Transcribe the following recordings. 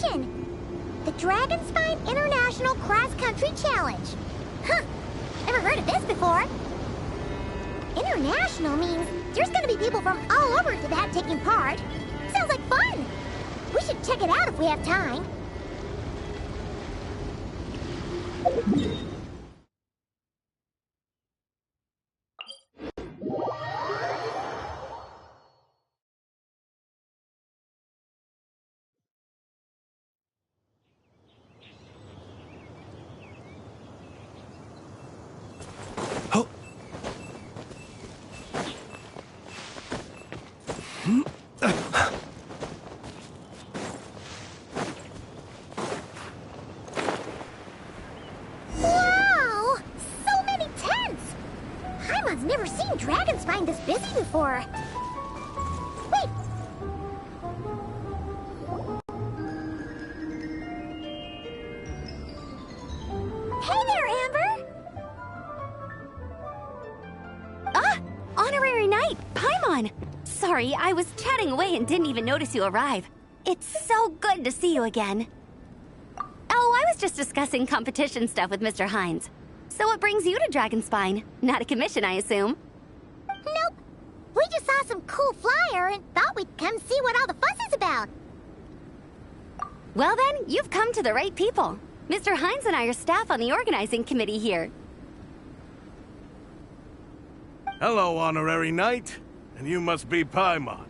competition. The Dragonspine International Cross Country Challenge. Huh, never heard of this before. International means there's gonna be people from all over Tibet taking part. Sounds like fun. We should check it out if we have time. Wow! So many tents! Paimon's never seen Dragonspine this busy before. Wait! Hey there, Amber! Ah! Honorary Knight, Paimon! Sorry, I was chatting away and didn't even notice you arrive. It's so good to see you again. Oh, I was just discussing competition stuff with Mr. Hines. So what brings you to Dragonspine? Not a commission, I assume? Nope. We just saw some cool flyer and thought we'd come see what all the fuss is about. Well then, you've come to the right people. Mr. Hines and I are staff on the organizing committee here. Hello, Honorary Knight. And you must be Paimon.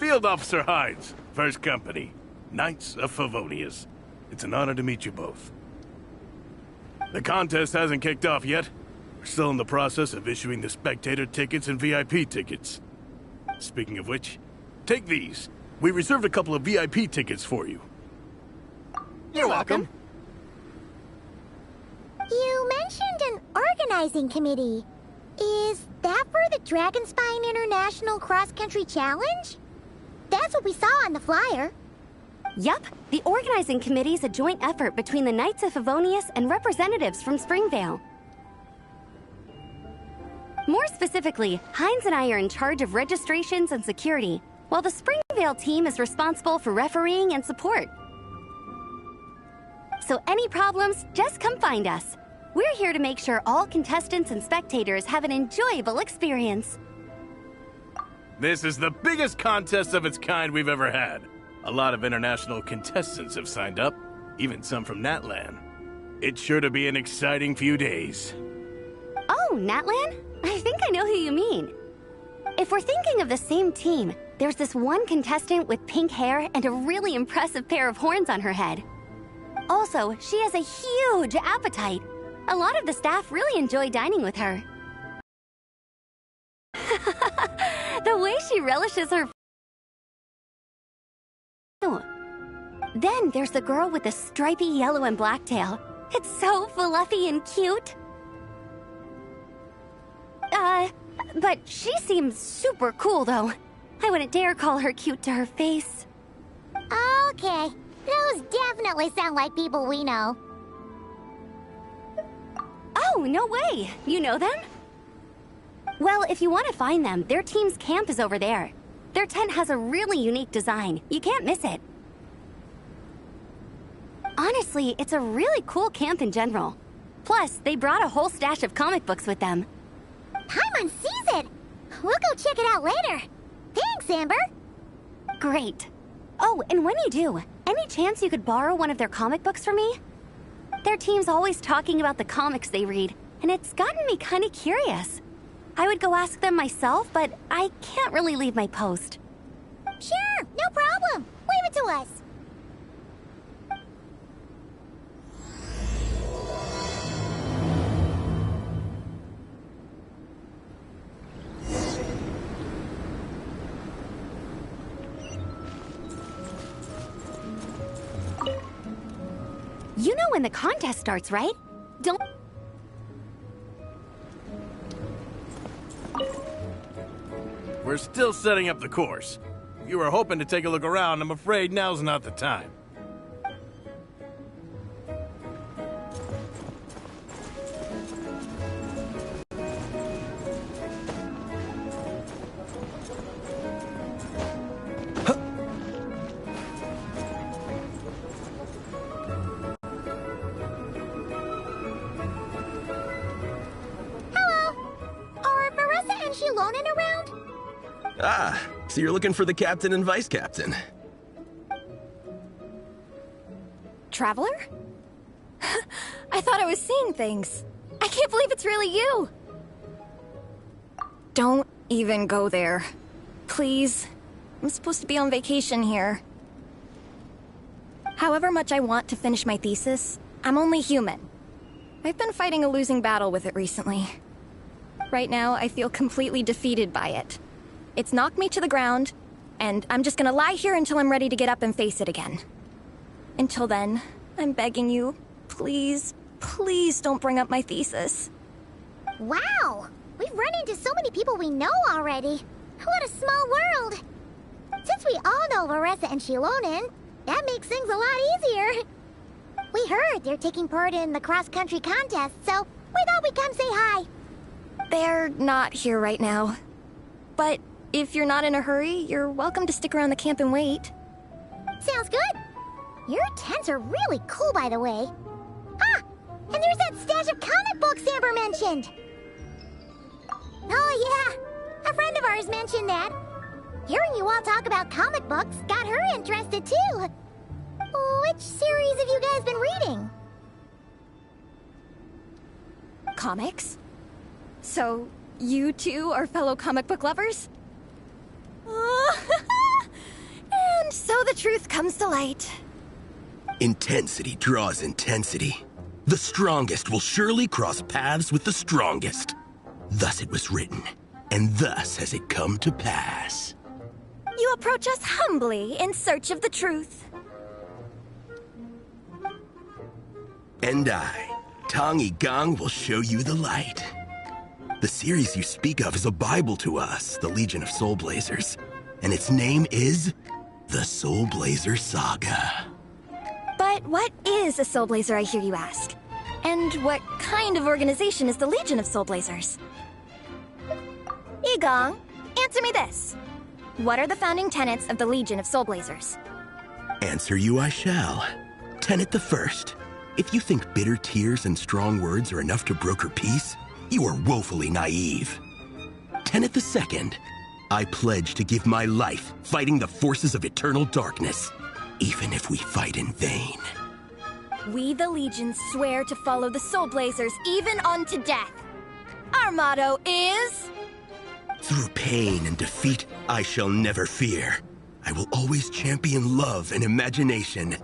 Field Officer Hines, First Company, Knights of Favonius. It's an honor to meet you both. The contest hasn't kicked off yet. We're still in the process of issuing the spectator tickets and VIP tickets. Speaking of which, take these. We reserved a couple of VIP tickets for you. You're welcome. You mentioned an organizing committee. Is that for the Dragonspine International Cross Country Challenge? That's what we saw on the flyer. Yup, the organizing committee is a joint effort between the Knights of Favonius and representatives from Springvale. More specifically, Hines and I are in charge of registrations and security, while the Springvale team is responsible for refereeing and support. So any problems, just come find us. We're here to make sure all contestants and spectators have an enjoyable experience. This is the biggest contest of its kind we've ever had. A lot of international contestants have signed up, even some from Natlan. It's sure to be an exciting few days. Oh, Natlan? I think I know who you mean. If we're thinking of the same team, there's this one contestant with pink hair and a really impressive pair of horns on her head. Also, she has a huge appetite. A lot of the staff really enjoy dining with her. The way she relishes her... Then there's the girl with the stripy yellow and black tail. It's so fluffy and cute. But she seems super cool, though. I wouldn't dare call her cute to her face. Okay, those definitely sound like people we know. Oh, no way! You know them? Well, if you want to find them, their team's camp is over there. Their tent has a really unique design. You can't miss it. Honestly, it's a really cool camp in general. Plus, they brought a whole stash of comic books with them. Paimon sees it! We'll go check it out later. Thanks, Amber! Great. Oh, and when you do, any chance you could borrow one of their comic books from me? Their team's always talking about the comics they read, and it's gotten me kind of curious. I would go ask them myself, but I can't really leave my post. Sure, no problem. Leave it to us. You know when the contest starts, right? Don't... We're still setting up the course. If you were hoping to take a look around, I'm afraid now's not the time. Ah, so you're looking for the captain and vice captain. Traveler? I thought I was seeing things. I can't believe it's really you! Don't even go there. Please. I'm supposed to be on vacation here. However much I want to finish my thesis, I'm only human. I've been fighting a losing battle with it recently. Right now, I feel completely defeated by it. It's knocked me to the ground, and I'm just gonna lie here until I'm ready to get up and face it again. Until then, I'm begging you, please, please don't bring up my thesis. Wow! We've run into so many people we know already. What a small world! Since we all know Varessa and Shilonen, that makes things a lot easier. We heard they're taking part in the cross-country contest, so we thought we'd come say hi. They're not here right now. But if you're not in a hurry, you're welcome to stick around the camp and wait. Sounds good. Your tents are really cool, by the way. Ah! And there's that stash of comic books Amber mentioned! Oh yeah, a friend of ours mentioned that. Hearing you all talk about comic books got her interested too. Which series have you guys been reading? Comics? So, you two are fellow comic book lovers? And so the truth comes to light. Intensity draws intensity. The strongest will surely cross paths with the strongest. Thus it was written, and thus has it come to pass. You approach us humbly in search of the truth. And I, Tong Gang, will show you the light. The series you speak of is a Bible to us, the Legion of Soul Blazers, and its name is the Soul Blazer Saga. But what is a Soul Blazer, I hear you ask? And what kind of organization is the Legion of Soul Blazers? Igong, answer me this. What are the founding tenets of the Legion of Soul Blazers? Answer you I shall. Tenet the first. If you think bitter tears and strong words are enough to broker peace, you are woefully naive. Tenet the second. I pledge to give my life fighting the forces of eternal darkness, even if we fight in vain. We, the Legion, swear to follow the Soul Blazers even unto death. Our motto is... Through pain and defeat, I shall never fear. I will always champion love and imagination.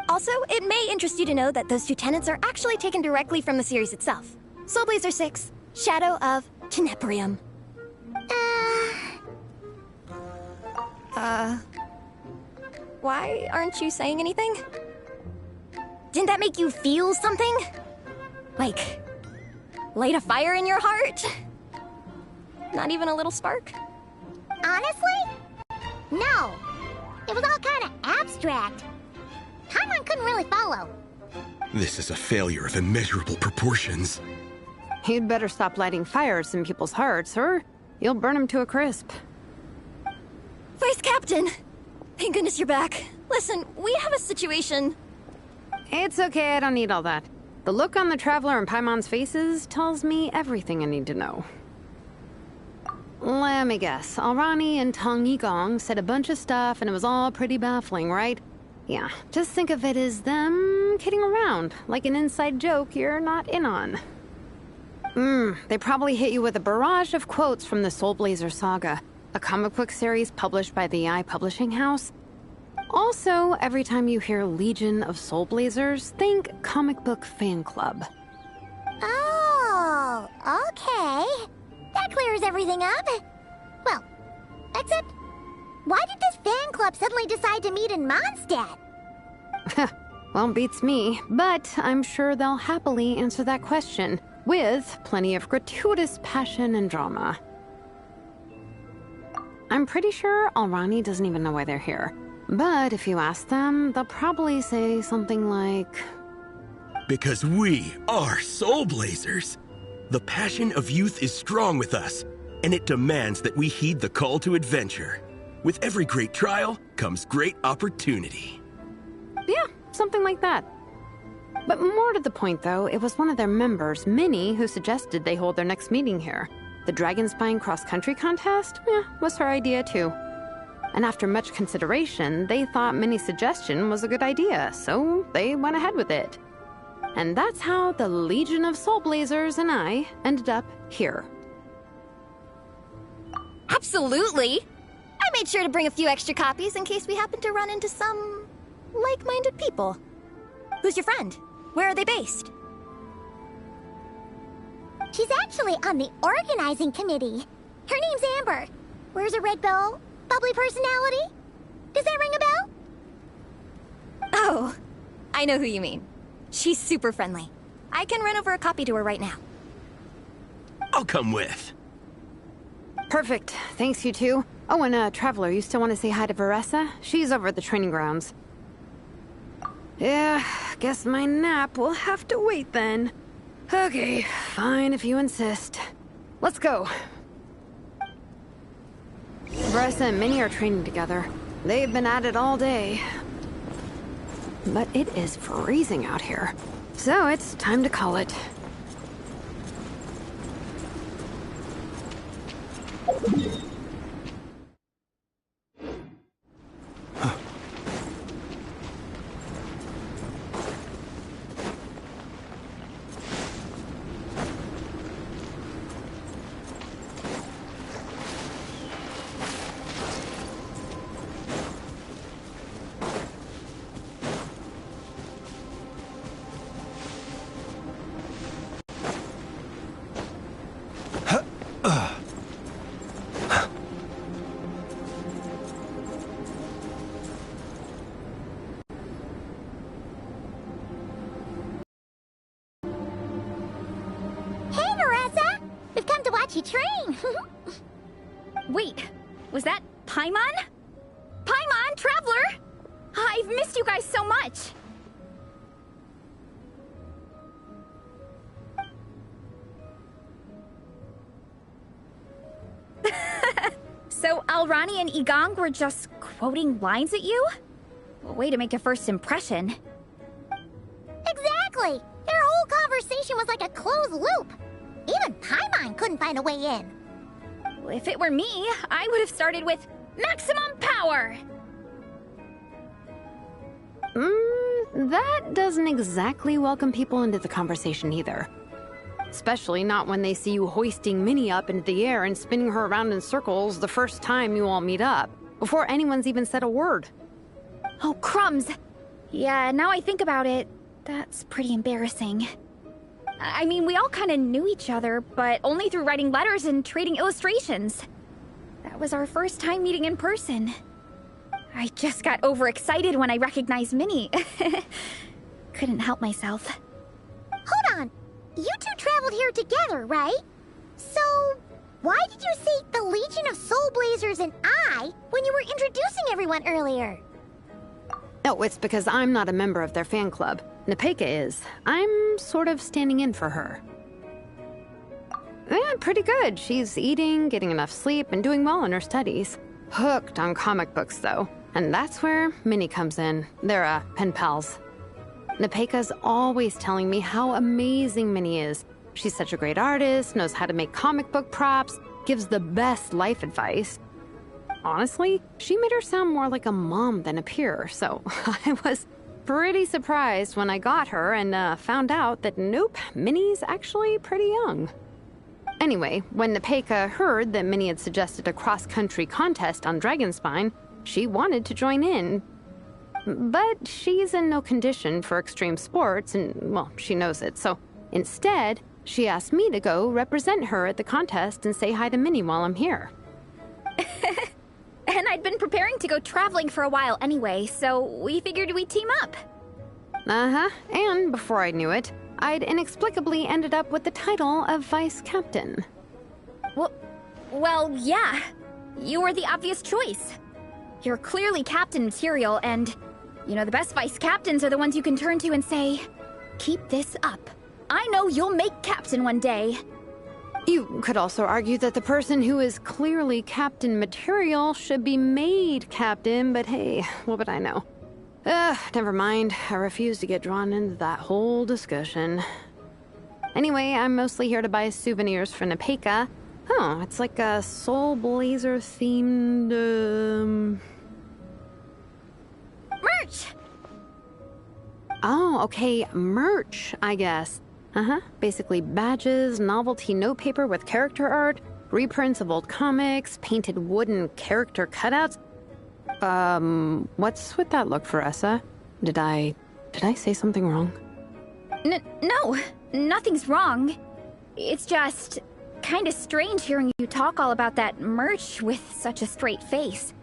Also, it may interest you to know that those two tenets are actually taken directly from the series itself. Soul Blazer 6, Shadow of Tenebrium. Why aren't you saying anything? Didn't that make you feel something? Like, light a fire in your heart? Not even a little spark? Honestly? No. It was all kind of abstract. Paimon couldn't really follow. This is a failure of immeasurable proportions. You'd better stop lighting fires in people's hearts, or you'll burn them to a crisp. Vice Captain! Thank goodness you're back. Listen, we have a situation. It's okay, I don't need all that. The look on the Traveler and Paimon's faces tells me everything I need to know. Let me guess. Alrani and Tong Yigong said a bunch of stuff and it was all pretty baffling, right? Yeah, just think of it as them kidding around, like an inside joke you're not in on. They probably hit you with a barrage of quotes from the Soul Blazer Saga, a comic book series published by the AI Publishing House. Also, every time you hear Legion of Soul Blazers, think comic book fan club. Oh, okay. That clears everything up. Well, except, why did this fan club suddenly decide to meet in Mondstadt? Well, beats me, but I'm sure they'll happily answer that question, with plenty of gratuitous passion and drama. I'm pretty sure Alrani doesn't even know why they're here. But if you ask them, they'll probably say something like... Because we are Soul Blazers. The passion of youth is strong with us, and it demands that we heed the call to adventure. With every great trial comes great opportunity. Yeah, something like that. But more to the point, though, it was one of their members, Minnie, who suggested they hold their next meeting here. The Dragonspine cross-country contest? Was her idea too. And after much consideration, they thought Minnie's suggestion was a good idea, so they went ahead with it. And that's how the Legion of Soul Blazers and I ended up here. Absolutely! I made sure to bring a few extra copies in case we happen to run into some like-minded people. Who's your friend? Where are they based? She's actually on the organizing committee. Her name's Amber. Wears a red bow, bubbly personality. Does that ring a bell? Oh, I know who you mean. She's super friendly. I can run over a copy to her right now. I'll come with. Perfect. Thanks, you two. Oh, and Traveler, you still want to say hi to Veressa? She's over at the training grounds. Yeah, guess my nap will have to wait then. Okay, fine if you insist. Let's go. Veressa and Minnie are training together. They've been at it all day. But it is freezing out here. So it's time to call it. Tryn! Wait, was that Paimon? Paimon, Traveler! I've missed you guys so much! So Alrani and Igong were just quoting lines at you? Way to make a first impression. Exactly! Their whole conversation was like a closed loop. Even Paimon couldn't find a way in. If it were me, I would have started with maximum power! That doesn't exactly welcome people into the conversation either. Especially not when they see you hoisting Minnie up into the air and spinning her around in circles the first time you all meet up, before anyone's even said a word. Oh, crumbs! Yeah, now I think about it, that's pretty embarrassing. I mean, we all kind of knew each other, but only through writing letters and trading illustrations. That was our first time meeting in person. I just got overexcited when I recognized Minnie. Couldn't help myself. Hold on. You two traveled here together, right? So, why did you say the Legion of Soul Blazers and I when you were introducing everyone earlier? Oh, it's because I'm not a member of their fan club. Nepeka is. I'm sort of standing in for her. Yeah, pretty good. She's eating, getting enough sleep, and doing well in her studies. Hooked on comic books, though. And that's where Minnie comes in. They're, pen pals. Nepeka's always telling me how amazing Minnie is. She's such a great artist, knows how to make comic book props, gives the best life advice. Honestly, she made her sound more like a mom than a peer, so I was pretty surprised when I got her and found out that nope, Minnie's actually pretty young. Anyway, when Nepeka heard that Minnie had suggested a cross-country contest on Dragonspine, she wanted to join in. But she's in no condition for extreme sports, and, well, she knows it, so instead, she asked me to go represent her at the contest and say hi to Minnie while I'm here. And I'd been preparing to go traveling for a while anyway, so we figured we'd team up. Uh-huh, and before I knew it, I'd inexplicably ended up with the title of Vice Captain. Well, yeah. You were the obvious choice. You're clearly captain material, and, you know, the best vice captains are the ones you can turn to and say, keep this up. I know you'll make captain one day. You could also argue that the person who is clearly captain material should be made captain, but hey, what would I know? Never mind. I refuse to get drawn into that whole discussion. Anyway, I'm mostly here to buy souvenirs for Nepeka. Oh, it's like a Soul Blazer themed, Merch! Oh, okay, merch, I guess. Basically badges, novelty notepaper with character art, reprints of old comics, painted wooden character cutouts. What's with that look, Veressa? Did I say something wrong? No, nothing's wrong. It's just kind of strange hearing you talk all about that merch with such a straight face.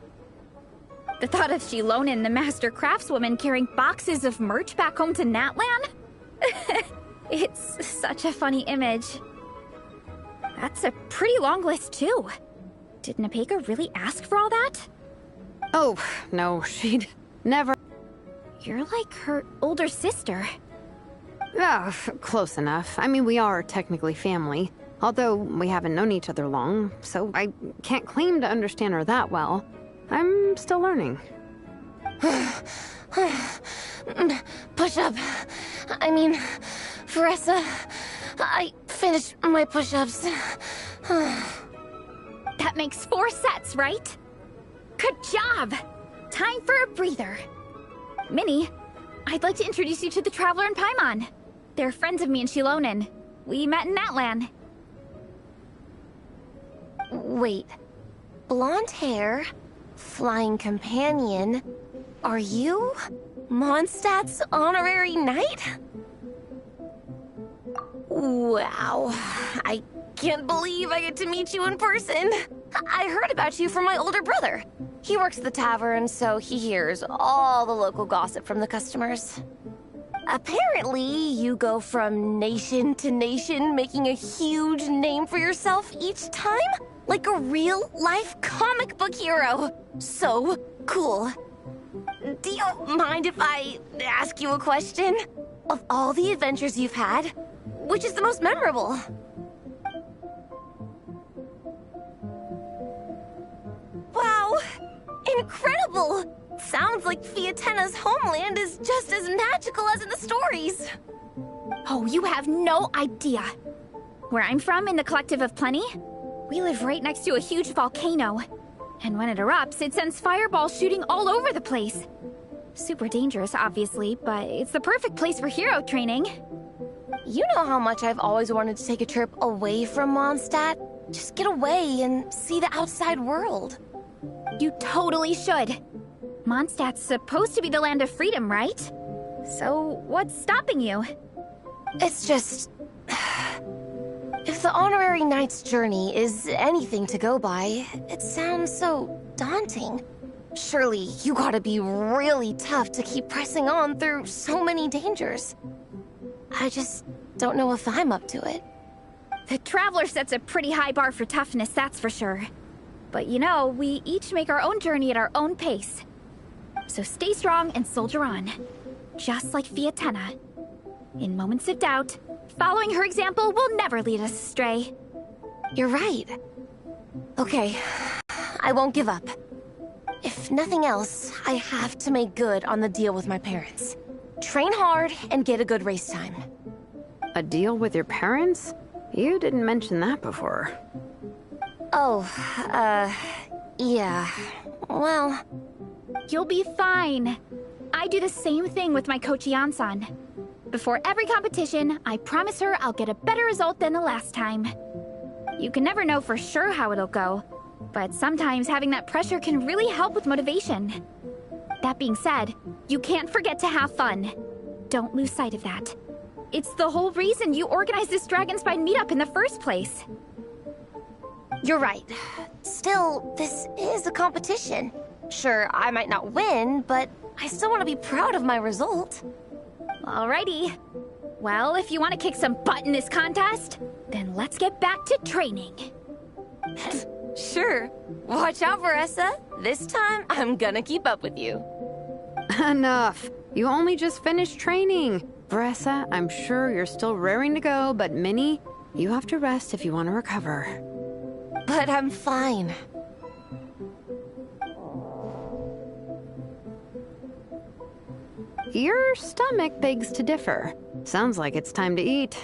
The thought of Shilonin, the master craftswoman, carrying boxes of merch back home to Natlan? It's such a funny image. That's a pretty long list, too. Did Napeka really ask for all that? Oh, no, she'd never... You're like her older sister. Oh, close enough. I mean, we are technically family, although we haven't known each other long, so I can't claim to understand her that well. I'm still learning. Push-up. I mean, Veressa, I finished my push-ups. That makes 4 sets, right? Good job! Time for a breather. Minnie, I'd like to introduce you to the Traveler and Paimon. They're friends of me and Shilonin. We met in Natlan. Wait. Blonde hair, flying companion. Are you Mondstadt's honorary knight? Wow. I can't believe I get to meet you in person. I heard about you from my older brother. He works at the tavern, so he hears all the local gossip from the customers. Apparently, you go from nation to nation, making a huge name for yourself each time? Like a real-life comic book hero. So cool. Do you mind if I ask you a question? Of all the adventures you've had, which is the most memorable? Wow! Incredible! Sounds like Fiatenna's homeland is just as magical as in the stories. Oh, you have no idea. Where I'm from, in the Collective of Plenty, we live right next to a huge volcano. And when it erupts, it sends fireballs shooting all over the place. Super dangerous, obviously, but it's the perfect place for hero training. You know how much I've always wanted to take a trip away from Mondstadt? Just get away and see the outside world. You totally should. Mondstadt's supposed to be the land of freedom, right? So, what's stopping you? It's just... If the honorary knight's journey is anything to go by, it sounds so daunting. Surely you gotta be really tough to keep pressing on through so many dangers. I just don't know if I'm up to it. The Traveler sets a pretty high bar for toughness, that's for sure. But you know, we each make our own journey at our own pace. So stay strong and soldier on. Just like Fiatenna. In moments of doubt, following her example will never lead us astray. You're right. Okay, I won't give up. If nothing else, I have to make good on the deal with my parents. Train hard and get a good race time. A deal with your parents? You didn't mention that before. Oh, yeah. Well... You'll be fine. I do the same thing with my coach Yansan. Before every competition, I promise her I'll get a better result than the last time. You can never know for sure how it'll go, but sometimes having that pressure can really help with motivation. That being said, you can't forget to have fun. Don't lose sight of that. It's the whole reason you organized this Dragonspine meetup in the first place. You're right. Still, this is a competition. Sure, I might not win, but I still want to be proud of my result. Alrighty. Well, if you want to kick some butt in this contest, then let's get back to training. Sure. Watch out, Veressa. This time, I'm gonna keep up with you. Enough. You only just finished training. Veressa, I'm sure you're still raring to go, but Minnie, you have to rest if you want to recover. But I'm fine. Your stomach begs to differ. Sounds like it's time to eat.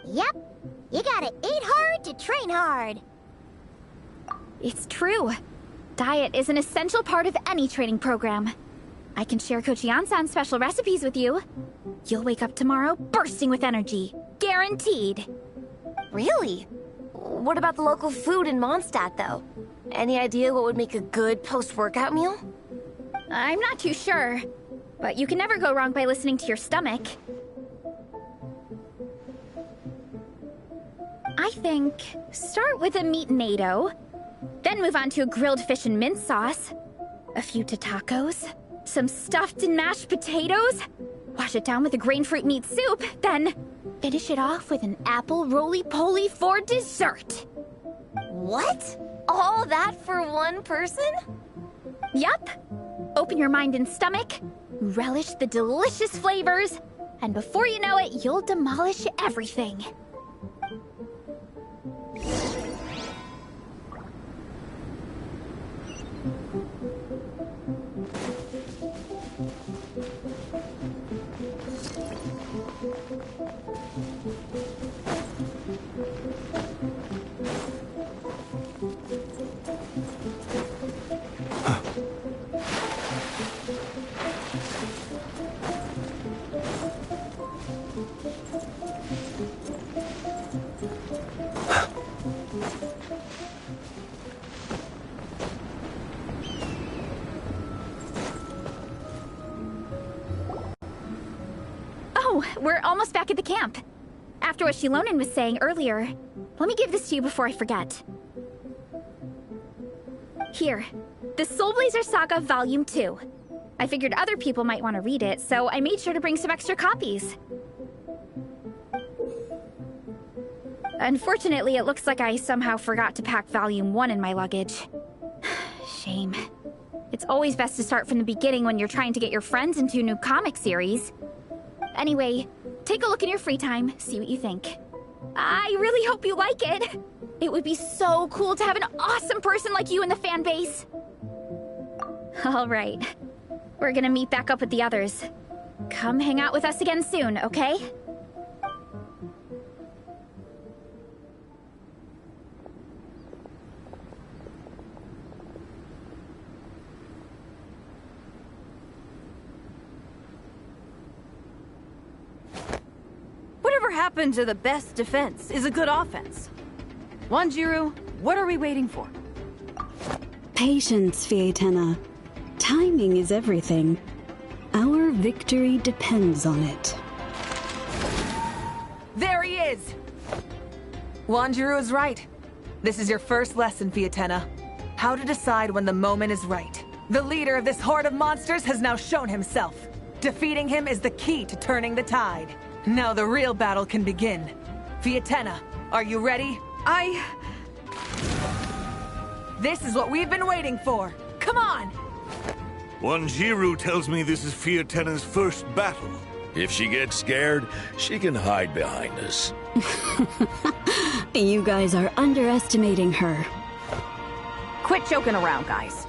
Yep. You gotta eat hard to train hard. It's true. Diet is an essential part of any training program. I can share Coach Yansan's special recipes with you. You'll wake up tomorrow bursting with energy. Guaranteed. Really? What about the local food in Mondstadt, though? Any idea what would make a good post-workout meal? I'm not too sure, but you can never go wrong by listening to your stomach. I think start with a meat natto, then move on to a grilled fish and mint sauce, a few tacos, some stuffed and mashed potatoes, wash it down with a grain fruit meat soup, then finish it off with an apple roly-poly for dessert. What? All that for one person? Yup. Open your mind and stomach, relish the delicious flavors, and before you know it, you'll demolish everything. We're almost back at the camp. After what Shilonen was saying earlier, let me give this to you before I forget. Here, the Soul Blazer Saga Volume 2. I figured other people might want to read it, so I made sure to bring some extra copies. Unfortunately, it looks like I somehow forgot to pack Volume 1 in my luggage. Shame. It's always best to start from the beginning when you're trying to get your friends into a new comic series. Anyway, take a look in your free time, see what you think. I really hope you like it. It would be so cool to have an awesome person like you in the fan base. All right. We're gonna meet back up with the others. Come hang out with us again soon, okay? Whatever happened to the best defense is a good offense. Wanjiru, what are we waiting for? Patience, Fietena. Timing is everything. Our victory depends on it. There he is! Wanjiru is right. This is your first lesson, Fietena. How to decide when the moment is right. The leader of this horde of monsters has now shown himself. Defeating him is the key to turning the tide. Now the real battle can begin. Fietena, are you ready? This is what we've been waiting for. Come on! Wanjiru tells me this is Fietena's first battle. If she gets scared, she can hide behind us. You guys are underestimating her. Quit joking around, guys.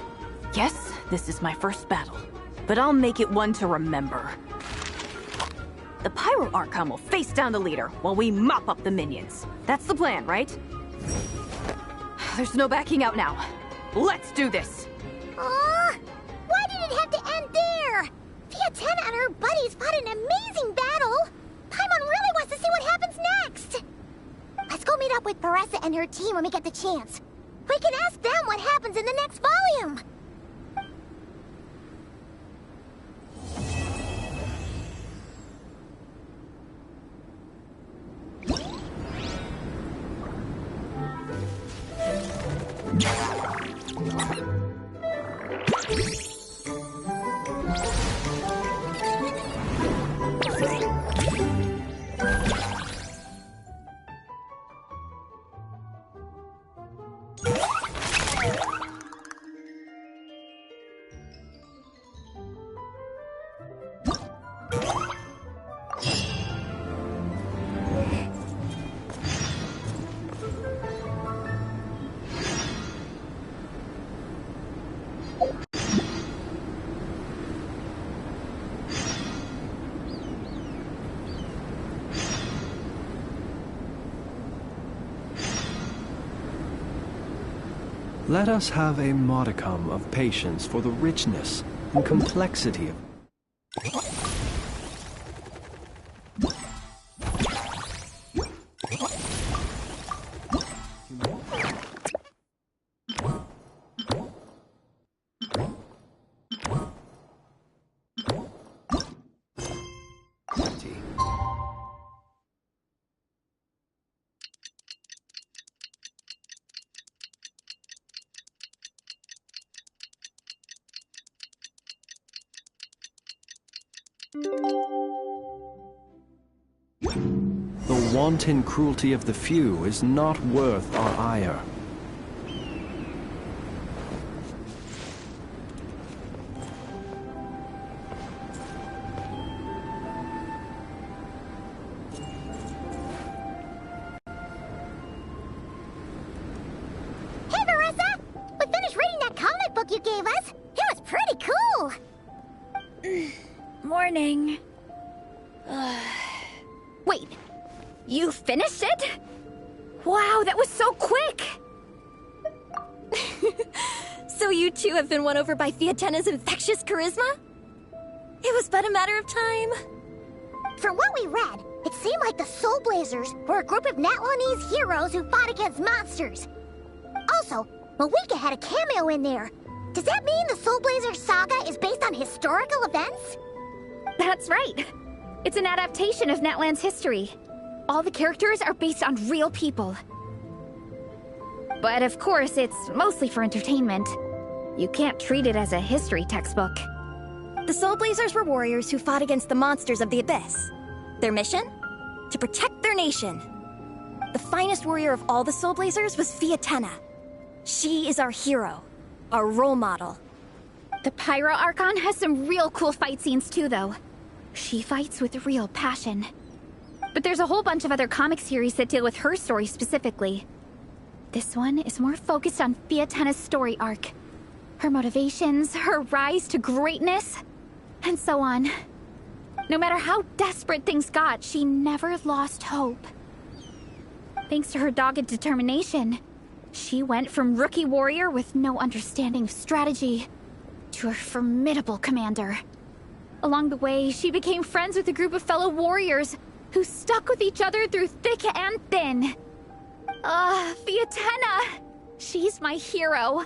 Yes, this is my first battle, but I'll make it one to remember. The Pyro Archon will face down the leader while we mop up the minions. That's the plan, right? There's no backing out now. Let's do this! Aw! Why did it have to end there? Fietena and her buddies fought an amazing battle! Paimon really wants to see what happens next! Let's go meet up with Paressa and her team when we get the chance. We can ask them what happens in the next volume! Let us have a modicum of patience for the richness and complexity of... The wanton cruelty of the few is not worth our ire. Hey, Marissa! We finished reading that comic book you gave us. It was pretty cool. Morning. Wait, you finished it? Wow, that was so quick! So you two have been won over by Fiatenna's infectious charisma? It was but a matter of time. From what we read, it seemed like the Soul Blazers were a group of Natlanese heroes who fought against monsters. Also, Malika had a cameo in there. Does that mean the Soul Blazers saga is based on historical events? That's right. It's an adaptation of Natlan's history. All the characters are based on real people. But of course, it's mostly for entertainment. You can't treat it as a history textbook. The Soul Blazers were warriors who fought against the monsters of the Abyss. Their mission? To protect their nation. The finest warrior of all the Soul Blazers was Fiatenna. She is our hero, our role model. The Pyro Archon has some real cool fight scenes too, though. She fights with real passion. But there's a whole bunch of other comic series that deal with her story specifically. This one is more focused on Fiatenna's story arc. Her motivations, her rise to greatness, and so on. No matter how desperate things got, she never lost hope. Thanks to her dogged determination, she went from rookie warrior with no understanding of strategy to a formidable commander. Along the way, she became friends with a group of fellow warriors who stuck with each other through thick and thin. Fiatenna! She's my hero.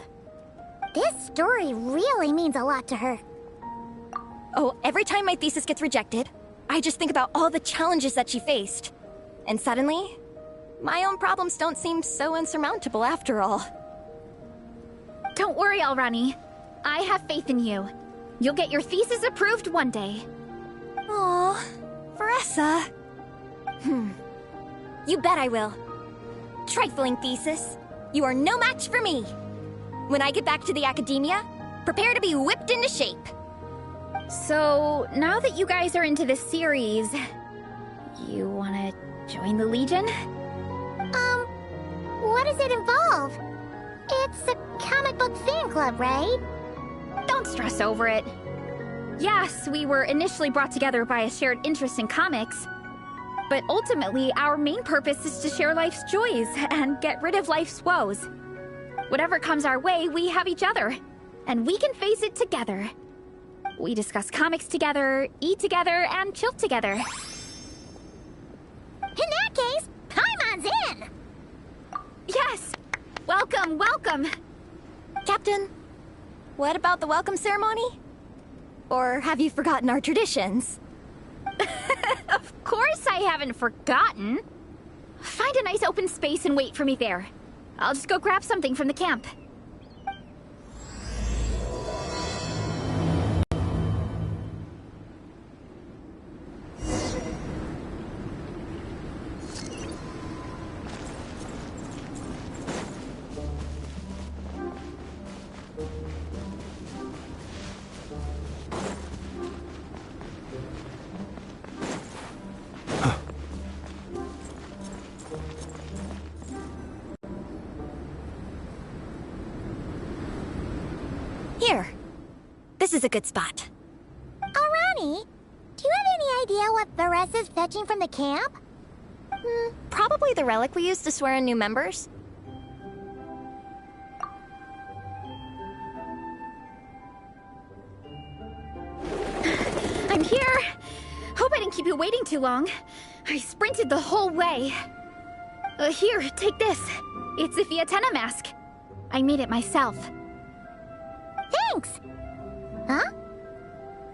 This story really means a lot to her. Oh, every time my thesis gets rejected, I just think about all the challenges that she faced. And suddenly, my own problems don't seem so insurmountable after all. Don't worry, Alrani. I have faith in you. You'll get your thesis approved one day. Aw, Veressa. You bet I will. Trifling thesis. You are no match for me. When I get back to the academia, prepare to be whipped into shape. So, now that you guys are into this series, you wanna join the Legion? What does it involve? It's a comic book fan club, right? Don't stress over it. Yes, we were initially brought together by a shared interest in comics, but ultimately our main purpose is to share life's joys and get rid of life's woes. Whatever comes our way, we have each other, and we can face it together. We discuss comics together, eat together, and chill together. In that case, Paimon's in! Yes! Welcome, welcome! Captain, what about the welcome ceremony? Or have you forgotten our traditions? Of course I haven't forgotten. Find a nice open space and wait for me there. I'll just go grab something from the camp. Here. This is a good spot. Alrani, do you have any idea what Veressa's fetching from the camp? Probably the relic we used to swear in new members. Hope I didn't keep you waiting too long. I sprinted the whole way. Here, take this. It's a Fiatenna mask. I made it myself. Thanks! Huh?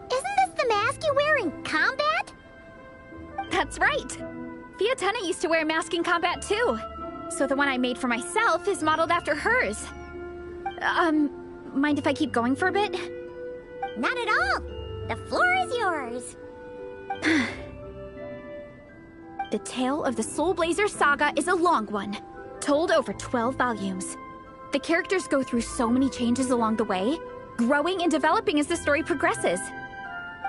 Isn't this the mask you wear in combat? That's right. Fiatenna used to wear a mask in combat too. So the one I made for myself is modeled after hers. Mind if I keep going for a bit? Not at all. The floor is yours. The tale of the Soul Blazer saga is a long one, told over 12 volumes. The characters go through so many changes along the way, growing and developing as the story progresses.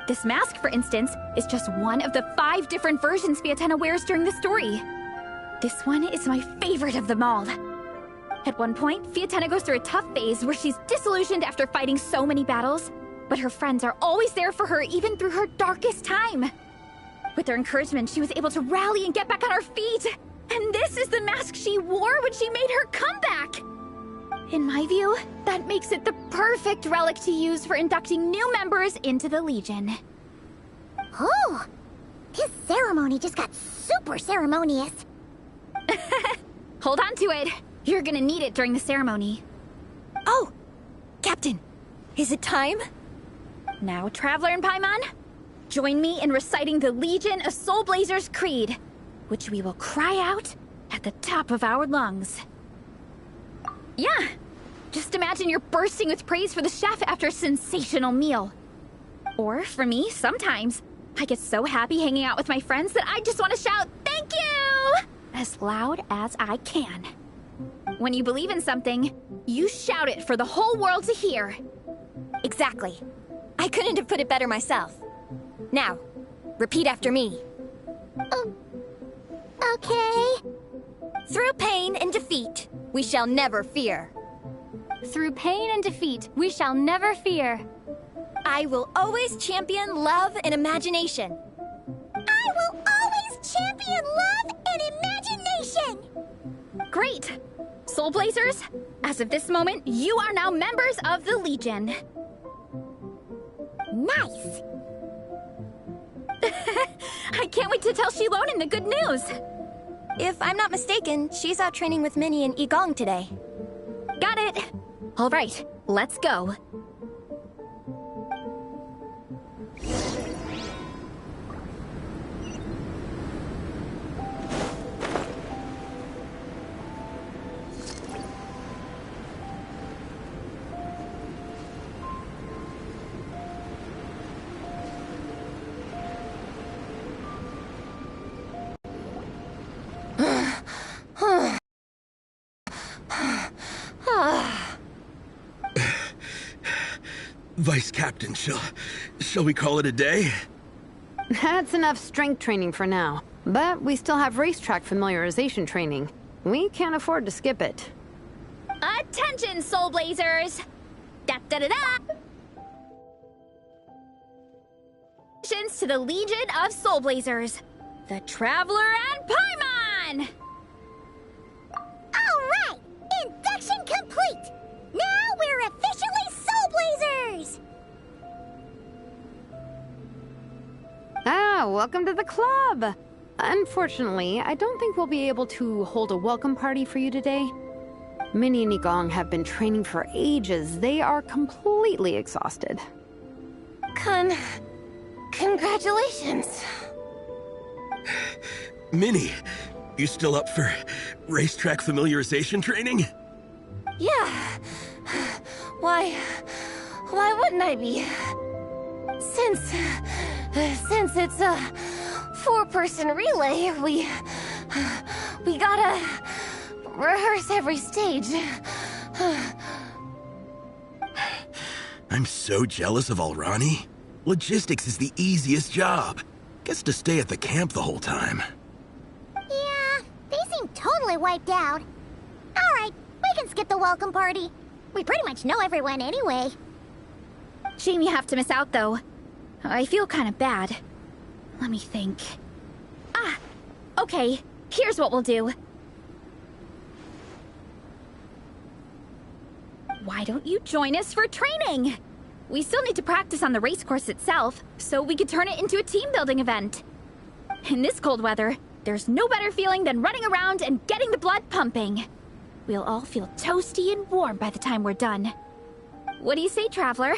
This mask, for instance, is just one of the 5 different versions Fiatenna wears during the story. This one is my favorite of them all. At one point, Fiatenna goes through a tough phase where she's disillusioned after fighting so many battles, but her friends are always there for her even through her darkest time. With their encouragement, she was able to rally and get back on her feet. And this is the mask she wore when she made her comeback. In my view, that makes it the perfect relic to use for inducting new members into the Legion. Oh, this ceremony just got super ceremonious. Hold on to it. You're gonna need it during the ceremony. Oh, Captain, is it time? Now, Traveler and Paimon, join me in reciting the Legion of Soul Blazers Creed, which we will cry out at the top of our lungs. Yeah, just imagine you're bursting with praise for the chef after a sensational meal. Or, for me, sometimes, I get so happy hanging out with my friends that I just want to shout, "Thank you!" as loud as I can. When you believe in something, you shout it for the whole world to hear. Exactly. I couldn't have put it better myself. Now, repeat after me. Okay. Through pain and defeat, we shall never fear. Through pain and defeat, we shall never fear. I will always champion love and imagination. I will always champion love and imagination! Great! Soul Blazers, as of this moment, you are now members of the Legion. Nice! I can't wait to tell Shilonen the good news! If I'm not mistaken, she's out training with Minnie and Igong today. Got it! All right, let's go. Vice Captain, shall we call it a day? That's enough strength training for now. But we still have racetrack familiarization training. We can't afford to skip it. Attention, Soul Blazers! Da-da-da-da! To the Legion of Soul Blazers, the Traveler and Paimon! Alright! Induction complete! Now we're officially Soul Blazers! Welcome to the club! Unfortunately, I don't think we'll be able to hold a welcome party for you today. Minnie and Igong have been training for ages. They are completely exhausted. Congratulations. Minnie, you still up for racetrack familiarization training? Yeah. Why wouldn't I be? Since it's a 4-person relay, we gotta rehearse every stage. I'm so jealous of Alrani. Logistics is the easiest job. Gets to stay at the camp the whole time. Yeah, they seem totally wiped out. Alright, we can skip the welcome party. We pretty much know everyone anyway. Shame you have to miss out, though. I feel kind of bad. Let me think. Okay, here's what we'll do. Why don't you join us for training? We still need to practice on the race course itself, so we could turn it into a team-building event. In this cold weather, there's no better feeling than running around and getting the blood pumping. We'll all feel toasty and warm by the time we're done. What do you say, Traveler?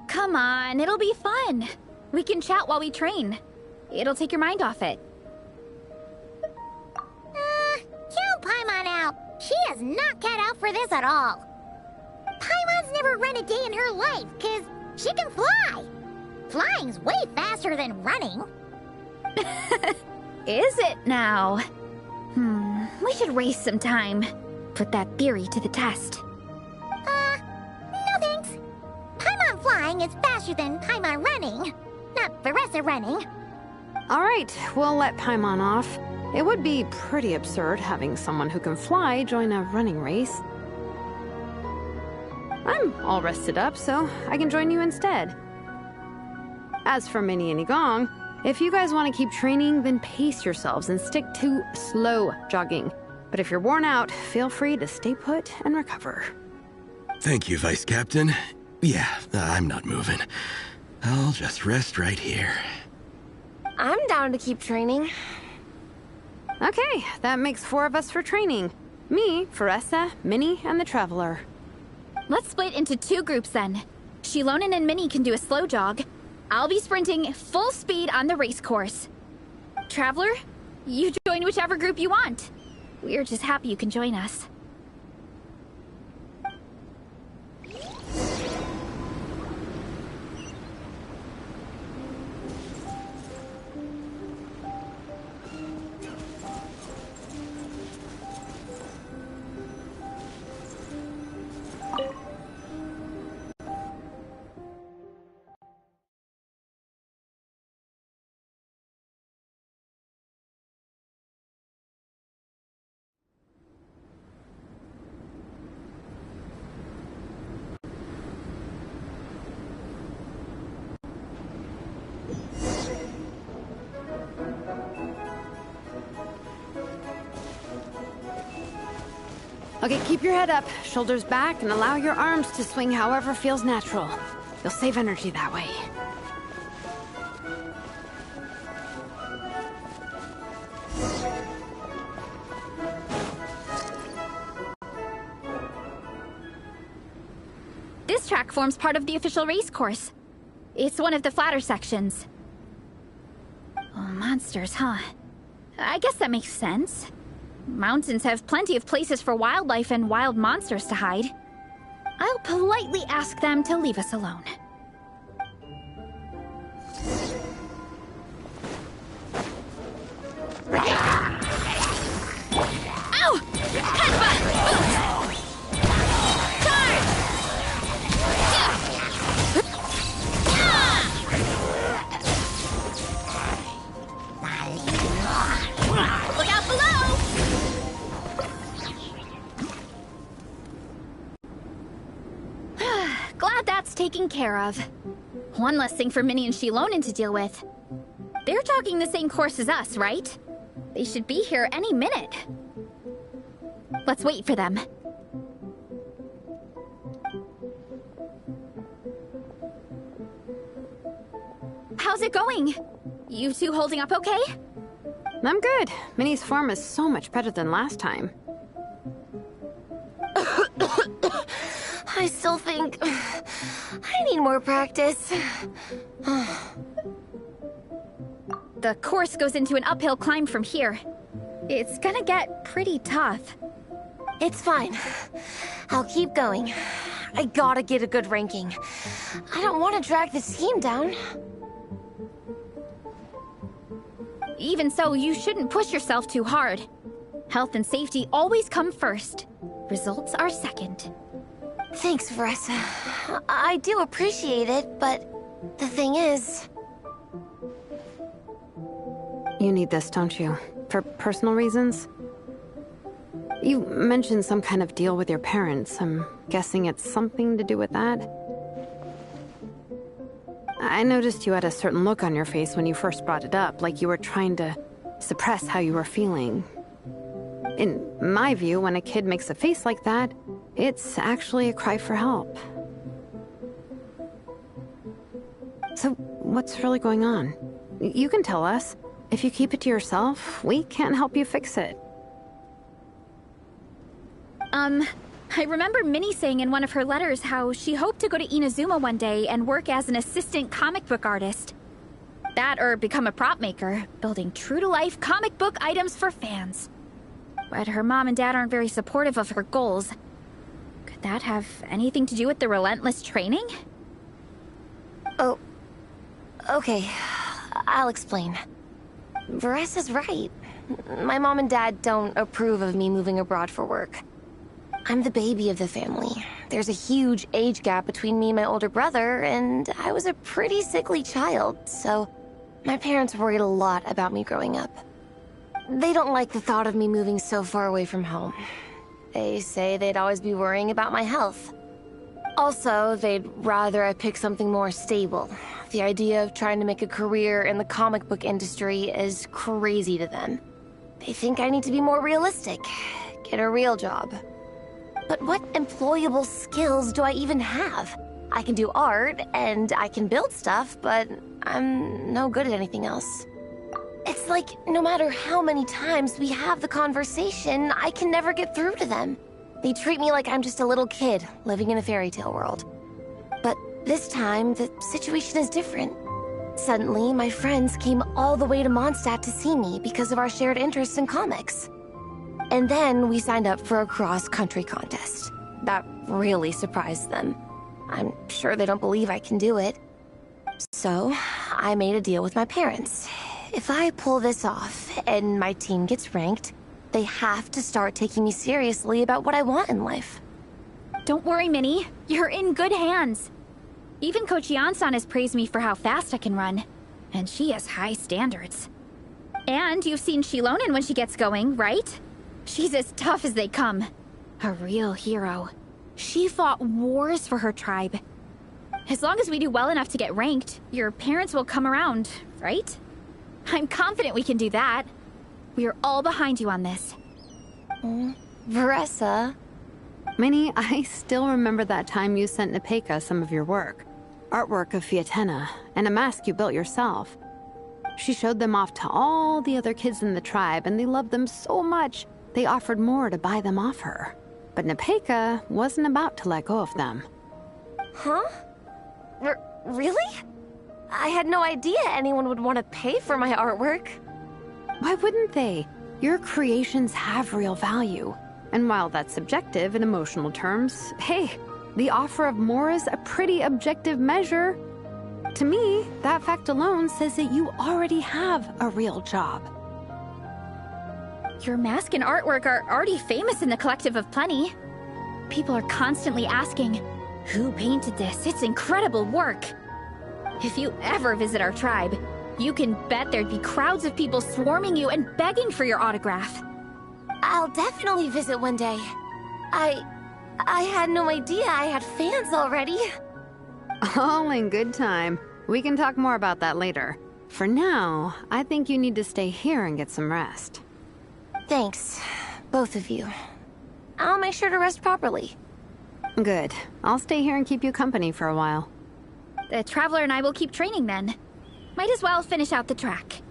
Come on, it'll be fun. We can chat while we train. It'll take your mind off it. Count Paimon out. She is not cut out for this at all. Paimon's never run a day in her life, 'cause she can fly. Flying's way faster than running. Is it now? We should race sometime. Put that theory to the test. No thanks. Paimon flying is faster than Paimon running. Not Veressa running. All right, we'll let Paimon off. It would be pretty absurd having someone who can fly join a running race. I'm all rested up, so I can join you instead. As for Minnie and Igong, if you guys want to keep training, then pace yourselves and stick to slow jogging. But if you're worn out, feel free to stay put and recover. Thank you, Vice Captain. Yeah, I'm not moving. I'll just rest right here. I'm down to keep training. Okay, that makes 4 of us for training. Me, Veressa, Minnie, and the Traveler. Let's split into 2 groups then. Shilonen and Minnie can do a slow jog. I'll be sprinting full speed on the race course. Traveler, you join whichever group you want. We're just happy you can join us. Okay, keep your head up, shoulders back, and allow your arms to swing however feels natural. You'll save energy that way. This track forms part of the official race course. It's one of the flatter sections. Oh, monsters, huh? I guess that makes sense. Mountains have plenty of places for wildlife and wild monsters to hide. I'll politely ask them to leave us alone. Ow! Headbutt! Charge! Look out below! Glad that's taken care of. One less thing for Minnie and Shilonen to deal with. They're jogging the same course as us, right? They should be here any minute. Let's wait for them. How's it going? You two holding up okay? I'm good. Minnie's form is so much better than last time. I still think I need more practice. The course goes into an uphill climb from here. It's gonna get pretty tough. It's fine. I'll keep going. I gotta get a good ranking. I don't want to drag this team down. Even so, you shouldn't push yourself too hard. Health and safety always come first. Results are second. Thanks, Veressa. I do appreciate it, but the thing is... You need this, don't you? For personal reasons? You mentioned some kind of deal with your parents. I'm guessing it's something to do with that? I noticed you had a certain look on your face when you first brought it up, like you were trying to suppress how you were feeling. In my view, when a kid makes a face like that, it's actually a cry for help. So, what's really going on? You can tell us. If you keep it to yourself, we can't help you fix it. I remember Minnie saying in one of her letters how she hoped to go to Inazuma one day and work as an assistant comic book artist. That or become a prop maker, building true-to-life comic book items for fans. But her mom and dad aren't very supportive of her goals. Could that have anything to do with the relentless training? Oh, okay. I'll explain. Varesa's right. My mom and dad don't approve of me moving abroad for work. I'm the baby of the family. There's a huge age gap between me and my older brother, and I was a pretty sickly child, so my parents worried a lot about me growing up. They don't like the thought of me moving so far away from home. They say they'd always be worrying about my health. Also, they'd rather I pick something more stable. The idea of trying to make a career in the comic book industry is crazy to them. They think I need to be more realistic, get a real job. But what employable skills do I even have? I can do art, and I can build stuff, but I'm no good at anything else. It's like, no matter how many times we have the conversation, I can never get through to them. They treat me like I'm just a little kid living in a fairy tale world. But this time, the situation is different. Suddenly, my friends came all the way to Mondstadt to see me because of our shared interests in comics. And then we signed up for a cross-country contest. That really surprised them. I'm sure they don't believe I can do it. So, I made a deal with my parents. If I pull this off and my team gets ranked, they have to start taking me seriously about what I want in life. Don't worry, Minnie. You're in good hands. Even Coach Yan-san has praised me for how fast I can run. And she has high standards. And you've seen Shilonen when she gets going, right? She's as tough as they come. A real hero. She fought wars for her tribe. As long as we do well enough to get ranked, your parents will come around, right? I'm confident we can do that. We are all behind you on this. Varesa. Minnie, I still remember that time you sent Nepeka some of your work. Artwork of Fiatena, and a mask you built yourself. She showed them off to all the other kids in the tribe, and they loved them so much, they offered more to buy them off her. But Nepeka wasn't about to let go of them. Huh? Really? I had no idea anyone would want to pay for my artwork. Why wouldn't they? Your creations have real value. And while that's subjective in emotional terms, hey, the offer of more is a pretty objective measure. To me, that fact alone says that you already have a real job. Your mask and artwork are already famous in the Collective of Plenty. People are constantly asking, who painted this? It's incredible work. If you ever visit our tribe, you can bet there'd be crowds of people swarming you and begging for your autograph. I'll definitely visit one day. I had no idea I had fans already. All in good time. We can talk more about that later. For now, I think you need to stay here and get some rest. Thanks, both of you. I'll make sure to rest properly. Good. I'll stay here and keep you company for a while. The Traveler and I will keep training then. Might as well finish out the track.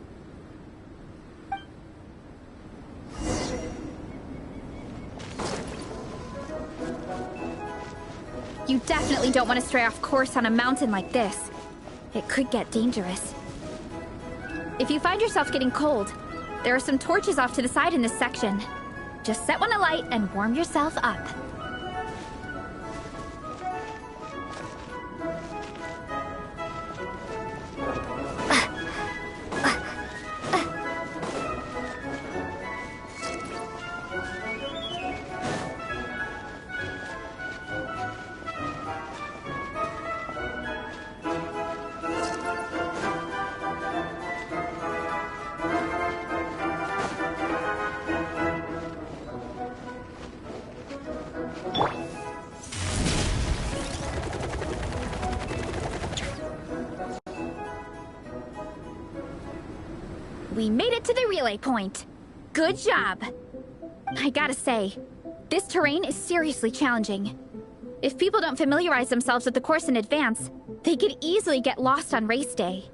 You definitely don't want to stray off course on a mountain like this. It could get dangerous. If you find yourself getting cold, there are some torches off to the side in this section. Just set one alight and warm yourself up. We made it to the relay point. Good job. I gotta say, this terrain is seriously challenging. If people don't familiarize themselves with the course in advance, they could easily get lost on race day.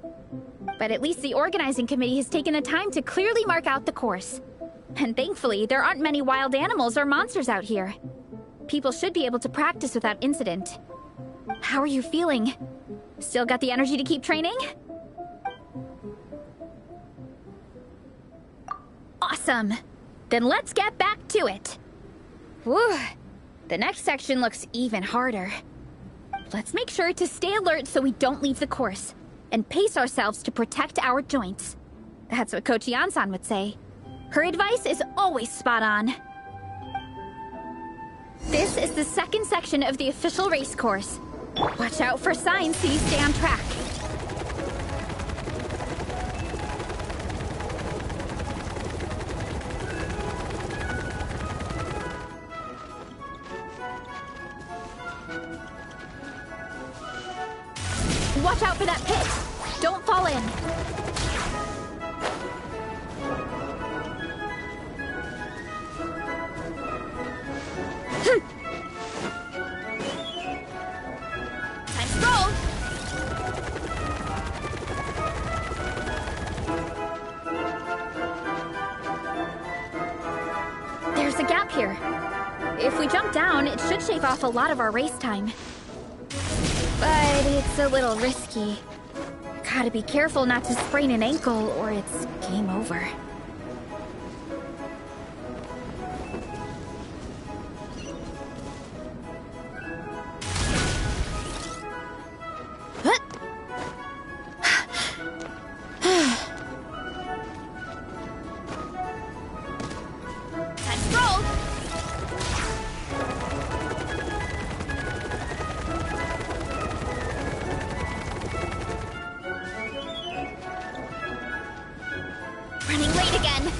But at least the organizing committee has taken the time to clearly mark out the course. And thankfully, there aren't many wild animals or monsters out here. People should be able to practice without incident. How are you feeling? Still got the energy to keep training? Awesome! Then let's get back to it! Whew! The next section looks even harder. Let's make sure to stay alert so we don't leave the course, and pace ourselves to protect our joints. That's what Coach Yan-san would say. Her advice is always spot on. This is the second section of the official race course. Watch out for signs so you stay on track. Watch out for that pit! Don't fall in! Time to roll! There's a gap here. If we jump down, it should shave off a lot of our race time. But it's a little risky. Gotta be careful not to sprain an ankle or it's game over. Time to roll! Running late again.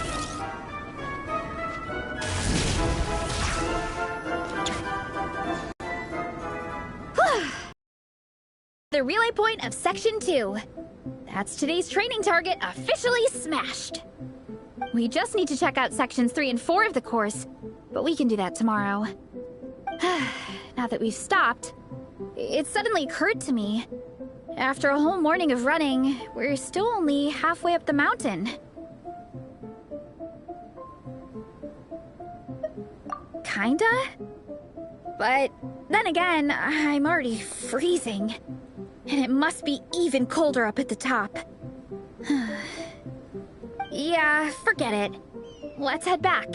The relay point of Section 2. That's today's training target officially smashed. We just need to check out Sections 3 and 4 of the course, but we can do that tomorrow. Now that we've stopped, it suddenly occurred to me. After a whole morning of running, we're still only halfway up the mountain. Kinda? But then again, I'm already freezing. And it must be even colder up at the top. Yeah, forget it. Let's head back.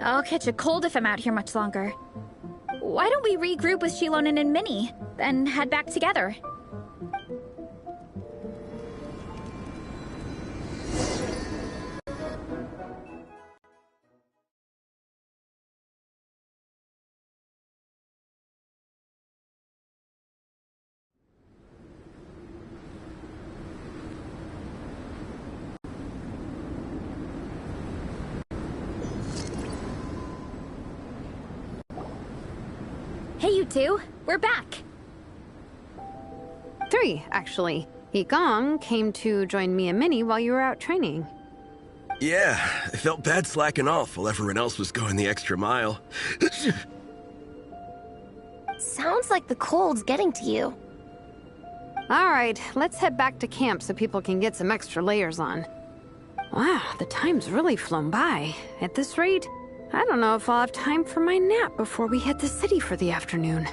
I'll catch a cold if I'm out here much longer. Why don't we regroup with Shilonen and Minnie, then head back together? Hey, you two. We're back. 3, actually. Yigong came to join me and Minnie while you were out training. Yeah, I felt bad slacking off while everyone else was going the extra mile. Sounds like the cold's getting to you. All right, let's head back to camp so people can get some extra layers on. Wow, the time's really flown by. At this rate, I don't know if I'll have time for my nap before we hit the city for the afternoon.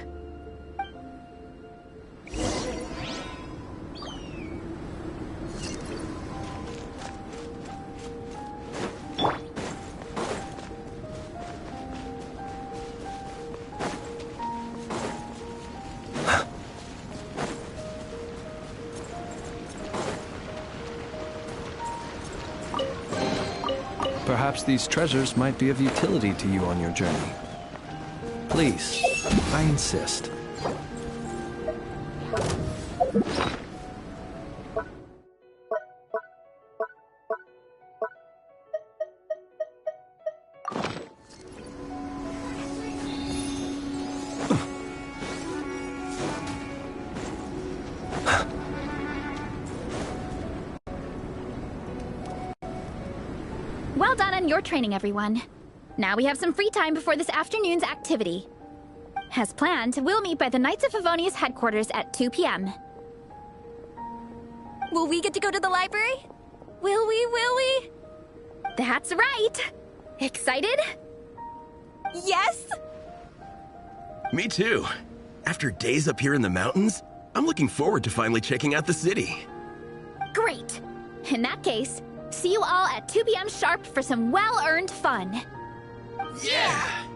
Perhaps these treasures might be of utility to you on your journey. Please, I insist. Well done on your training, everyone. Now we have some free time before this afternoon's activity. As planned, we'll meet by the Knights of Favonius headquarters at 2 p.m. Will we get to go to the library? Will we? That's right! Excited? Yes! Me too. After days up here in the mountains, I'm looking forward to finally checking out the city. Great! In that case, see you all at 2 p.m. sharp for some well-earned fun. Yeah!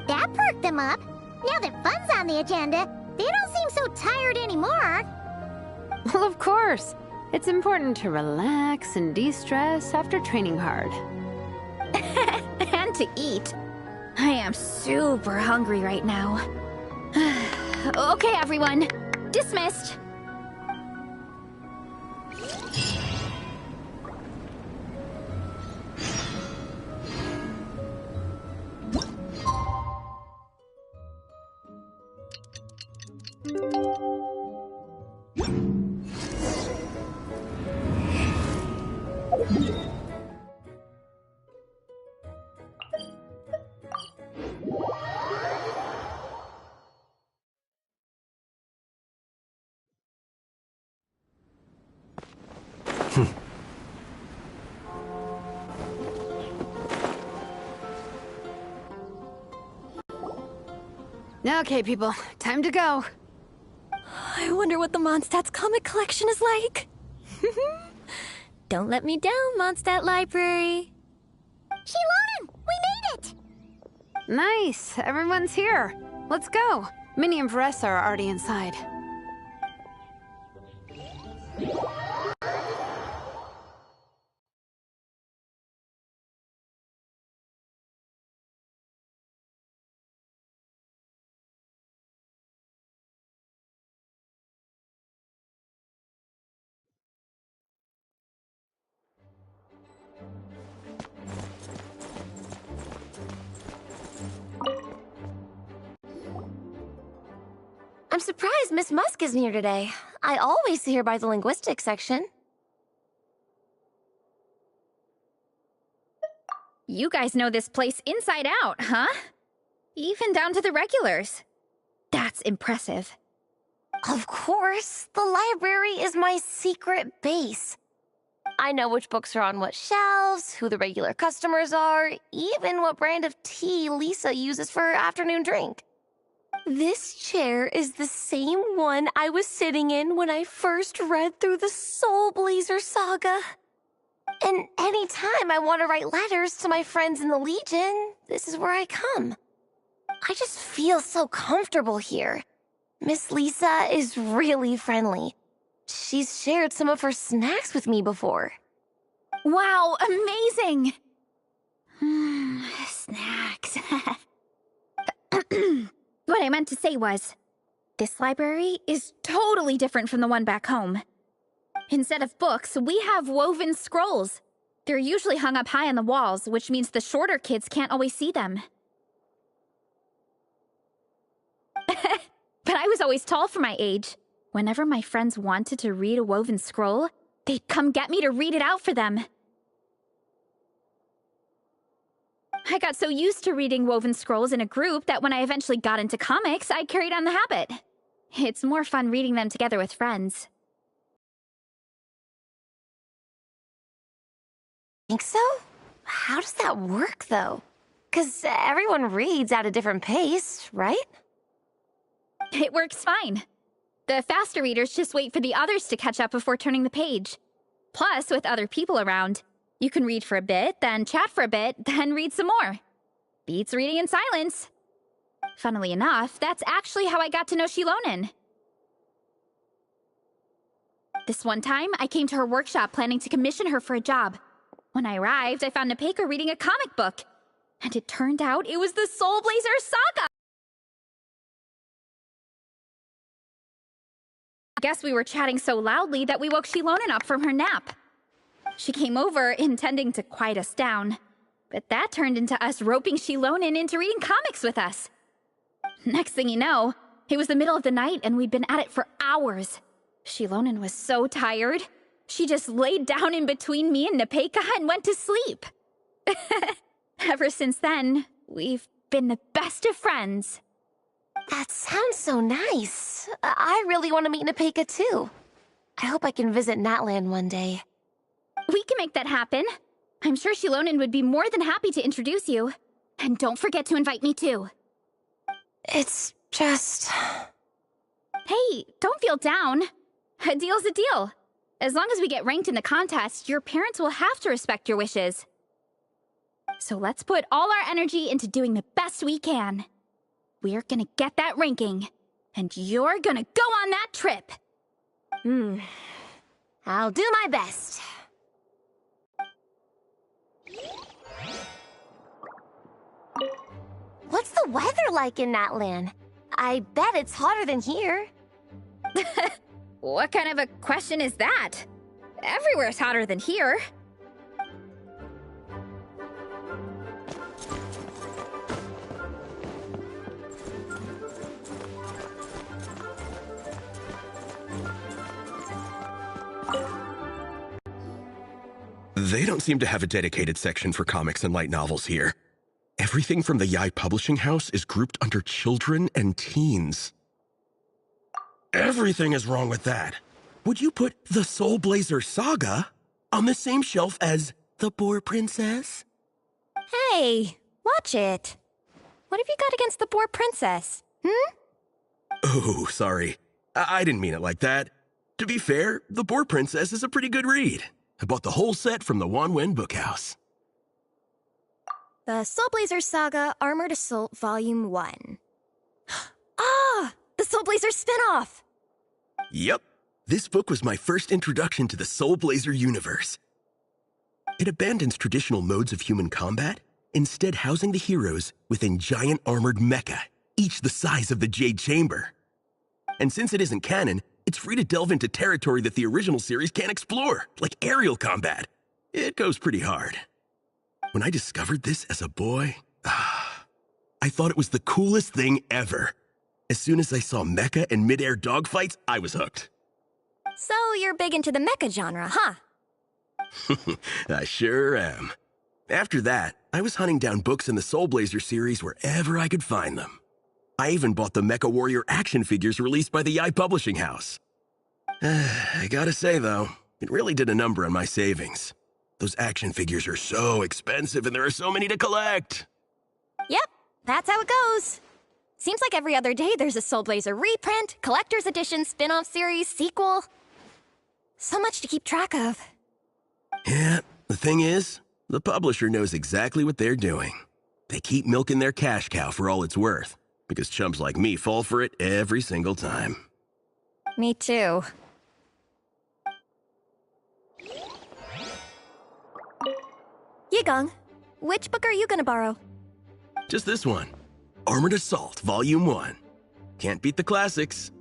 That perked them up. Now that fun's on the agenda, they don't seem so tired anymore. Well, of course. It's important to relax and de-stress after training hard. And to eat. I am super hungry right now. Okay, everyone. Dismissed. Okay, people. Time to go. I wonder what the Mondstadt's comic collection is like. Don't let me down, Mondstadt Library. Shilonen, we made it! Nice. Everyone's here. Let's go. Minnie and Varessa are already inside. I'm surprised Miss Musk isn't here today. I always see her by the linguistics section. You guys know this place inside out, huh? Even down to the regulars. That's impressive. Of course. The library is my secret base. I know which books are on what shelves, who the regular customers are, even what brand of tea Lisa uses for her afternoon drink. This chair is the same one I was sitting in when I first read through the Soul Blazer saga. And anytime I want to write letters to my friends in the Legion, this is where I come. I just feel so comfortable here. Miss Lisa is really friendly. She's shared some of her snacks with me before. Wow, amazing! Snacks. What I meant to say was, this library is totally different from the one back home. Instead of books, we have woven scrolls. They're usually hung up high on the walls, which means the shorter kids can't always see them. But I was always tall for my age. Whenever my friends wanted to read a woven scroll, they'd come get me to read it out for them. I got so used to reading woven scrolls in a group that when I eventually got into comics, I carried on the habit. It's more fun reading them together with friends. Think so? How does that work, though? 'Cause everyone reads at a different pace, right? It works fine. The faster readers just wait for the others to catch up before turning the page. Plus, with other people around, you can read for a bit, then chat for a bit, then read some more. Beats reading in silence. Funnily enough, that's actually how I got to know Shilonen. This one time, I came to her workshop planning to commission her for a job. When I arrived, I found Nepeka reading a comic book. And it turned out it was the Soul Blazer saga! I guess we were chatting so loudly that we woke Shilonen up from her nap. She came over, intending to quiet us down. But that turned into us roping Shilonen into reading comics with us. Next thing you know, it was the middle of the night and we'd been at it for hours. Shilonen was so tired. She just laid down in between me and Nepeka and went to sleep. Ever since then, we've been the best of friends. That sounds so nice. I really want to meet Nepeka too. I hope I can visit Natlan one day. We can make that happen. I'm sure Shilonen would be more than happy to introduce you. And don't forget to invite me too. It's just... Hey, don't feel down. A deal's a deal. As long as we get ranked in the contest, your parents will have to respect your wishes. So let's put all our energy into doing the best we can. We're gonna get that ranking, and you're gonna go on that trip. I'll do my best. What's the weather like in Natlan? I bet it's hotter than here. What kind of a question is that? Everywhere's hotter than here. They don't seem to have a dedicated section for comics and light novels here. Everything from the Yai Publishing House is grouped under children and teens. Everything is wrong with that. Would you put the Soul Blazer Saga on the same shelf as The Boar Princess? Hey, watch it. What have you got against the Boar Princess? Oh, sorry. I didn't mean it like that. To be fair, The Boar Princess is a pretty good read. I bought the whole set from the Wanwen Bookhouse. The Soul Blazer Saga Armored Assault Volume 1. Ah! The Soul Blazer spinoff! Yep. This book was my first introduction to the Soul Blazer universe. It abandons traditional modes of human combat, instead housing the heroes within giant armored mecha, each the size of the Jade Chamber. And since it isn't canon, it's free to delve into territory that the original series can't explore, like aerial combat. It goes pretty hard. When I discovered this as a boy, I thought it was the coolest thing ever. As soon as I saw mecha and mid-air dogfights, I was hooked. So you're big into the mecha genre, huh? I sure am. After that, I was hunting down books in the Soul Blazer series wherever I could find them. I even bought the Mecha Warrior action figures released by the Yai Publishing House. I gotta say, though, it really did a number on my savings. Those action figures are so expensive and there are so many to collect. Yep, that's how it goes. Seems like every other day there's a Soul Blazer reprint, collector's edition, spin-off series, sequel. So much to keep track of. Yeah, the thing is, the publisher knows exactly what they're doing. They keep milking their cash cow for all it's worth, because chumps like me fall for it every single time. Me too. Yigong, which book are you gonna borrow? Just this one. Armored Assault, Volume 1. Can't beat the classics.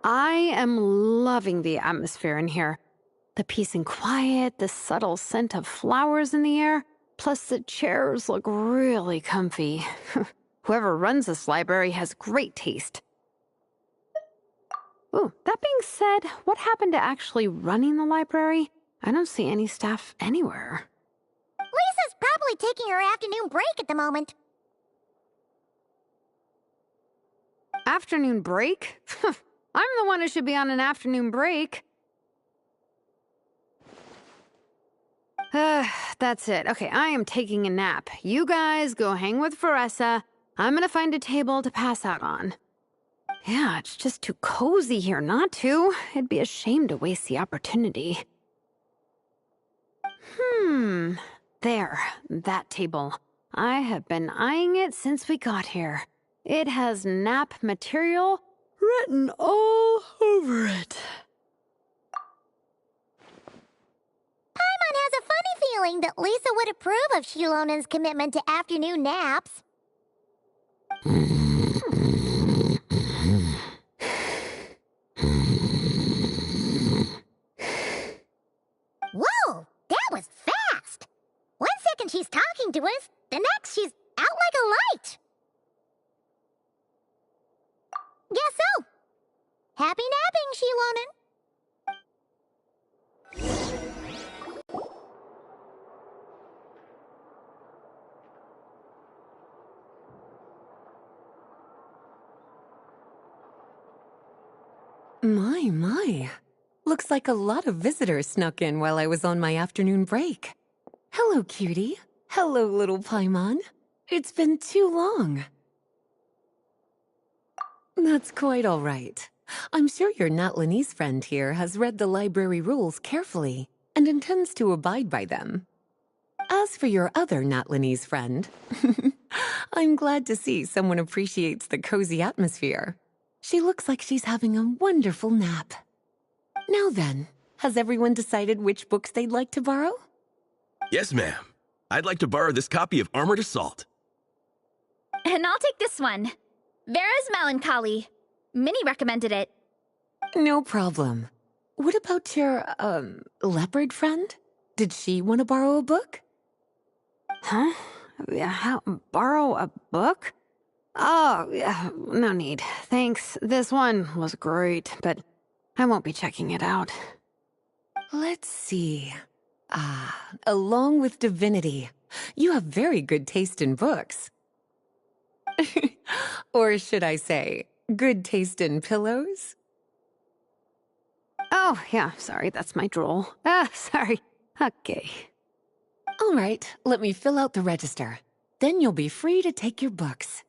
I am loving the atmosphere in here. The peace and quiet, the subtle scent of flowers in the air, plus the chairs look really comfy. Whoever runs this library has great taste. Ooh, that being said, what happened to actually running the library? I don't see any staff anywhere. Lisa's probably taking her afternoon break at the moment. Afternoon break? I'm the one who should be on an afternoon break. That's it. Okay, I am taking a nap. You guys go hang with Faressa. I'm gonna find a table to pass out on. Yeah, it's just too cozy here not to. It'd be a shame to waste the opportunity. There, that table. I have been eyeing it since we got here. It has nap material written all over it. Paimon has a funny feeling that Lisa would approve of Shilonen's commitment to afternoon naps. Whoa, that was fast! 1 second she's talking to us, the next she's out like a My. Looks like a lot of visitors snuck in while I was on my afternoon break. Hello, cutie. Hello, little Paimon. It's been too long. That's quite all right. I'm sure your Natlanese friend here has read the library rules carefully and intends to abide by them. As for your other Natlanese friend, I'm glad to see someone appreciates the cozy atmosphere. She looks like she's having a wonderful nap. Now then, has everyone decided which books they'd like to borrow? Yes, ma'am. I'd like to borrow this copy of Armored Assault. And I'll take this one. Vera's Melancholy. Minnie recommended it. No problem. What about your, leopard friend? Did she want to borrow a book? Huh? Borrow a book? Oh, yeah, no need. Thanks. This one was great, but I won't be checking it out. Let's see. Along with Divinity, you have very good taste in books. Or should I say, good taste in pillows? Oh, yeah, sorry, that's my drool. Sorry. Okay. All right, let me fill out the register. Then you'll be free to take your books.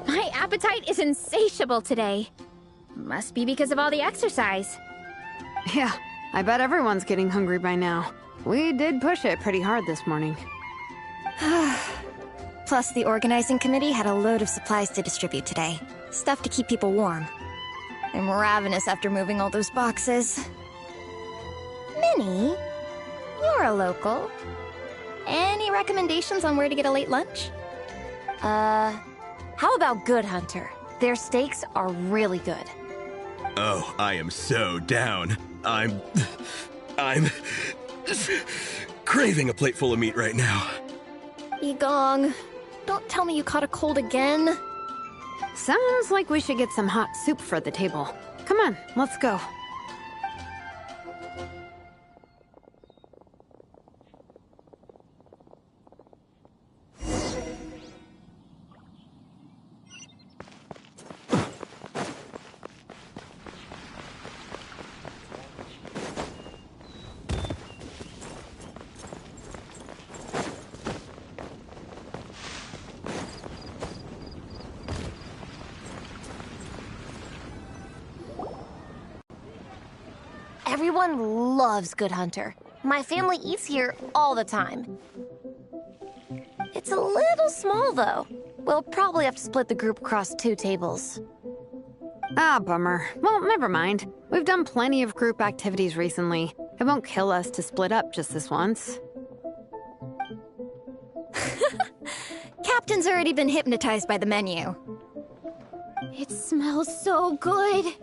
My appetite is insatiable today. Must be because of all the exercise. Yeah, I bet everyone's getting hungry by now. We did push it pretty hard this morning. Plus, the organizing committee had a load of supplies to distribute today. Stuff to keep people warm. I'm ravenous after moving all those boxes. Minnie, you're a local. Any recommendations on where to get a late lunch? How about Good Hunter? Their steaks are really good. Oh, I am so down. I'm craving a plate full of meat right now. Yigong, don't tell me you caught a cold again. Sounds like we should get some hot soup for the table. Come on, let's go. Everyone loves Good Hunter. My family eats here all the time. It's a little small, though. We'll probably have to split the group across 2 tables. Ah, bummer. Well, never mind. We've done plenty of group activities recently. It won't kill us to split up just this once. Captain's already been hypnotized by the menu. It smells so good.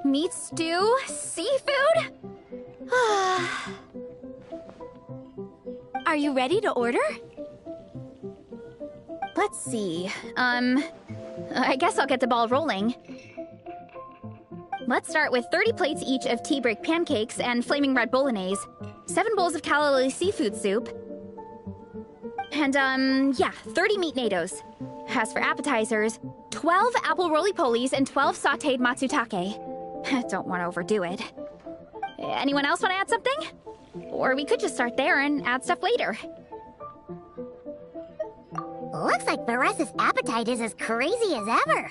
Meat stew? Seafood? Are you ready to order? Let's see. I guess I'll get the ball rolling. Let's start with 30 plates each of tea break pancakes and flaming red bolognese, 7 bowls of calla seafood soup, and, 30 meat nados. As for appetizers, 12 apple roly-polies and 12 sautéed matsutake. Don't want to overdo it. Anyone else want to add something? Or we could just start there and add stuff later. Looks like Varesa's appetite is as crazy as ever.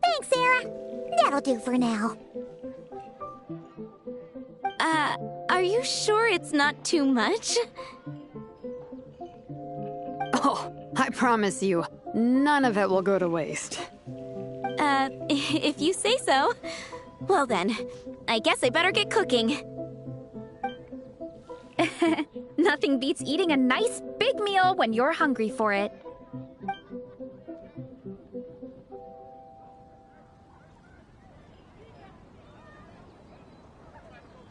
Thanks, Sarah. That'll do for now. Are you sure it's not too much? Oh, I promise you, none of it will go to waste. If you say so. Well then, I guess I better get cooking. Nothing beats eating a nice big meal when you're hungry for it.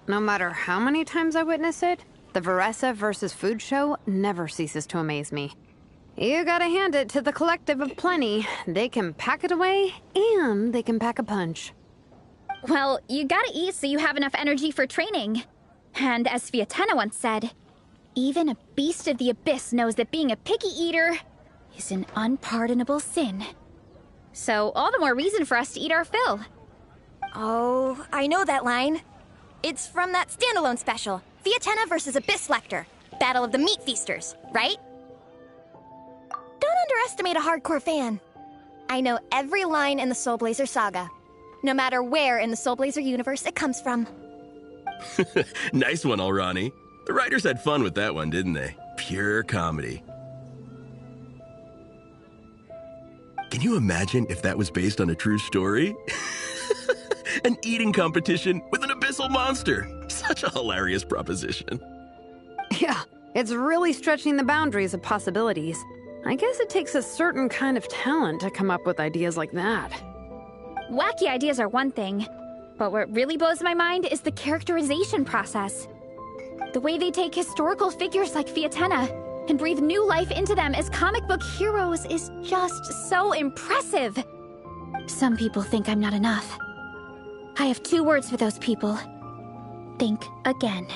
No matter how many times I witness it, the Varesa versus Food show never ceases to amaze me. You gotta hand it to the collective of plenty. They can pack it away, and they can pack a punch. Well, you gotta eat so you have enough energy for training. And as Fiatena once said, even a beast of the abyss knows that being a picky eater is an unpardonable sin. So all the more reason for us to eat our fill. Oh, I know that line. It's from that standalone special, Fiatena versus Abyss Lecter, Battle of the Meat Feasters, right? Don't underestimate a hardcore fan. I know every line in the Soul Blazer saga, no matter where in the Soul Blazer universe it comes from. Nice one, Alrani. The writers had fun with that one, didn't they? Pure comedy. Can you imagine if that was based on a true story? An eating competition with an abyssal monster. Such a hilarious proposition. Yeah, it's really stretching the boundaries of possibilities. I guess it takes a certain kind of talent to come up with ideas like that. Wacky ideas are one thing, but what really blows my mind is the characterization process. The way they take historical figures like Fiatena and breathe new life into them as comic book heroes is just so impressive. Some people think I'm not enough. I have 2 words for those people. Think again.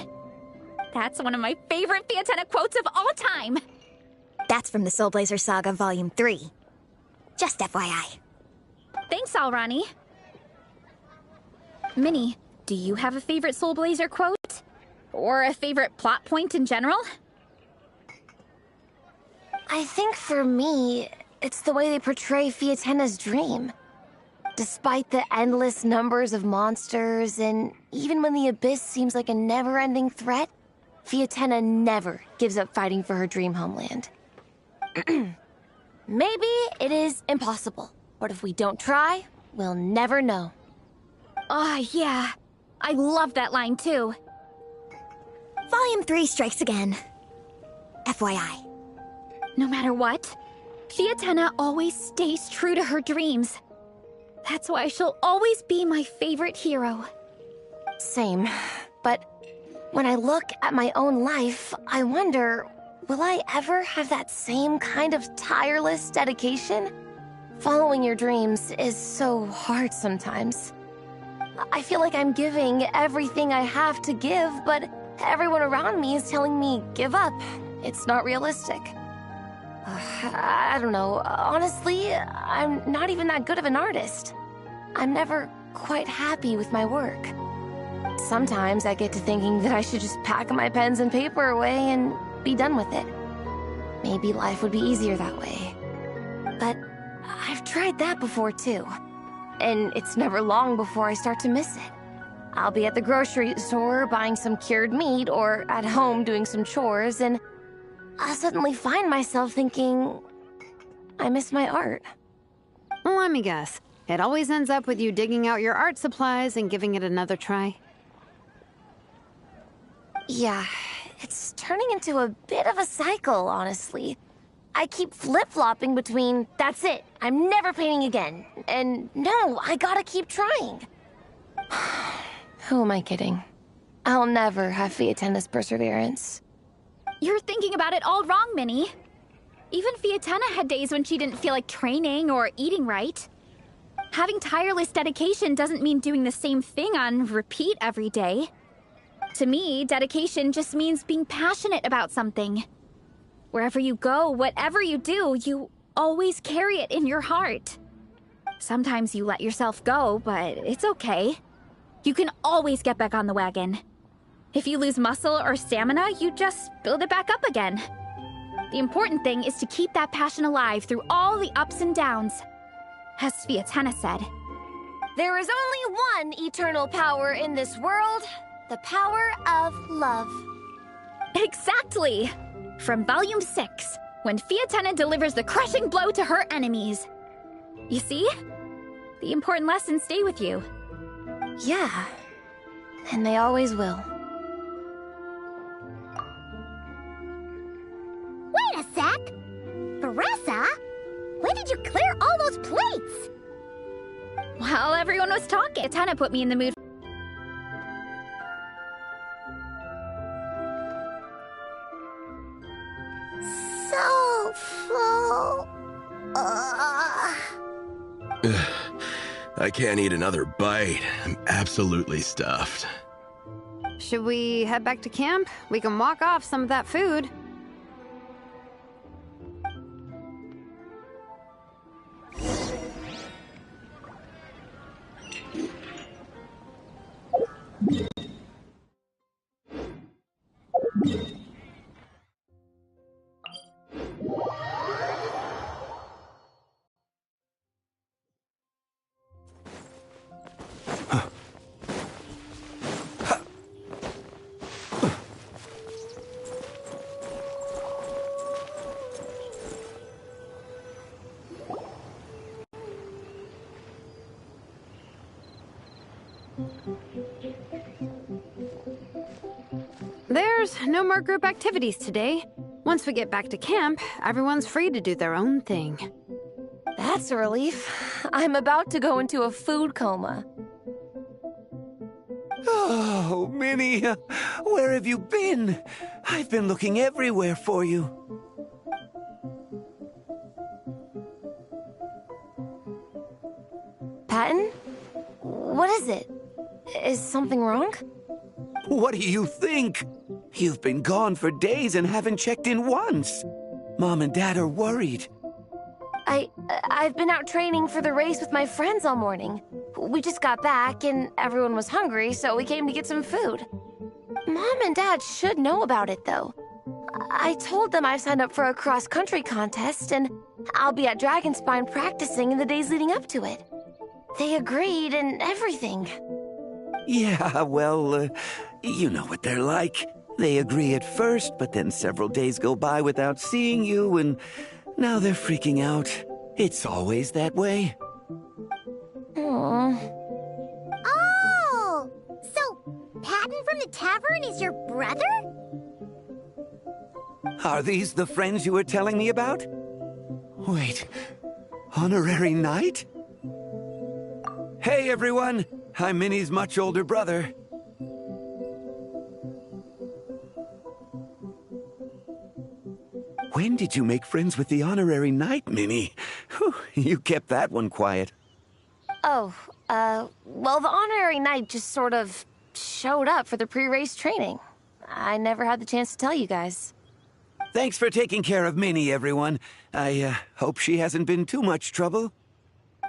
That's one of my favorite Fiatena quotes of all time. That's from the Soul Blazer Saga Volume 3. Just FYI. Thanks, Alrani. Minnie, do you have a favorite Soul Blazer quote? Or a favorite plot point in general? I think for me, it's the way they portray Fiatena's dream. Despite the endless numbers of monsters, and even when the Abyss seems like a never-ending threat, Fiatena never gives up fighting for her dream homeland. Maybe it is impossible, but if we don't try, we'll never know. Oh, yeah. I love that line, too. Volume 3 strikes again. FYI. No matter what, Fiatena always stays true to her dreams. That's why she'll always be my favorite hero. Same. But when I look at my own life, I wonder, will I ever have that same kind of tireless dedication? Following your dreams is so hard sometimes. I feel like I'm giving everything I have to give, but everyone around me is telling me, give up. It's not realistic. I don't know. Honestly, I'm not even that good of an artist. I'm never quite happy with my work. Sometimes I get to thinking that I should just pack my pens and paper away and be done with it. Maybe life would be easier that way. But I've tried that before too. And it's never long before I start to miss it. I'll be at the grocery store buying some cured meat or at home doing some chores, and I'll suddenly find myself thinking, I miss my art. Let me guess. It always ends up with you digging out your art supplies and giving it another try. Yeah, it's turning into a bit of a cycle, honestly. I keep flip-flopping between, that's it, I'm never painting again, and no, I gotta keep trying. Who am I kidding? I'll never have Fiatena's perseverance. You're thinking about it all wrong, Minnie. Even Fiatena had days when she didn't feel like training or eating right. Having tireless dedication doesn't mean doing the same thing on repeat every day. To me, dedication just means being passionate about something. Wherever you go, whatever you do, you always carry it in your heart. Sometimes you let yourself go, but it's okay. You can always get back on the wagon. If you lose muscle or stamina, you just build it back up again. The important thing is to keep that passion alive through all the ups and downs. As Fiatena said, there is only one eternal power in this world, the power of love. Exactly! From Volume 6, when Fiatena delivers the crushing blow to her enemies. You see? The important lessons stay with you. Yeah, and they always will. Wait a sec! Varesa? When did you clear all those plates? While everyone was talking, Fiatena put me in the mood. so full. I can't eat another bite. I'm absolutely stuffed. Should we head back to camp? We can walk off some of that food. There's no more group activities today. Once we get back to camp, everyone's free to do their own thing. That's a relief. I'm about to go into a food coma. Oh, Minnie, where have you been? I've been looking everywhere for you. Patton? What is it? Is something wrong? What do you think? You've been gone for days and haven't checked in once. Mom and Dad are worried. I've been out training for the race with my friends all morning. We just got back and everyone was hungry, so we came to get some food. Mom and Dad should know about it, though. I told them I signed up for a cross-country contest and I'll be at Dragonspine practicing in the days leading up to it. They agreed and everything. Yeah, well, you know what they're like. They agree at first, but then several days go by without seeing you, and now they're freaking out. It's always that way. Aww. Oh! So, Patton from the tavern is your brother? Are these the friends you were telling me about? Wait, honorary knight? Hey, everyone! I'm Minnie's much older brother. When did you make friends with the honorary knight, Minnie? Whew, you kept that one quiet. Oh, well, the honorary knight just sort of showed up for the pre-race training. I never had the chance to tell you guys. Thanks for taking care of Minnie, everyone. I hope she hasn't been too much trouble.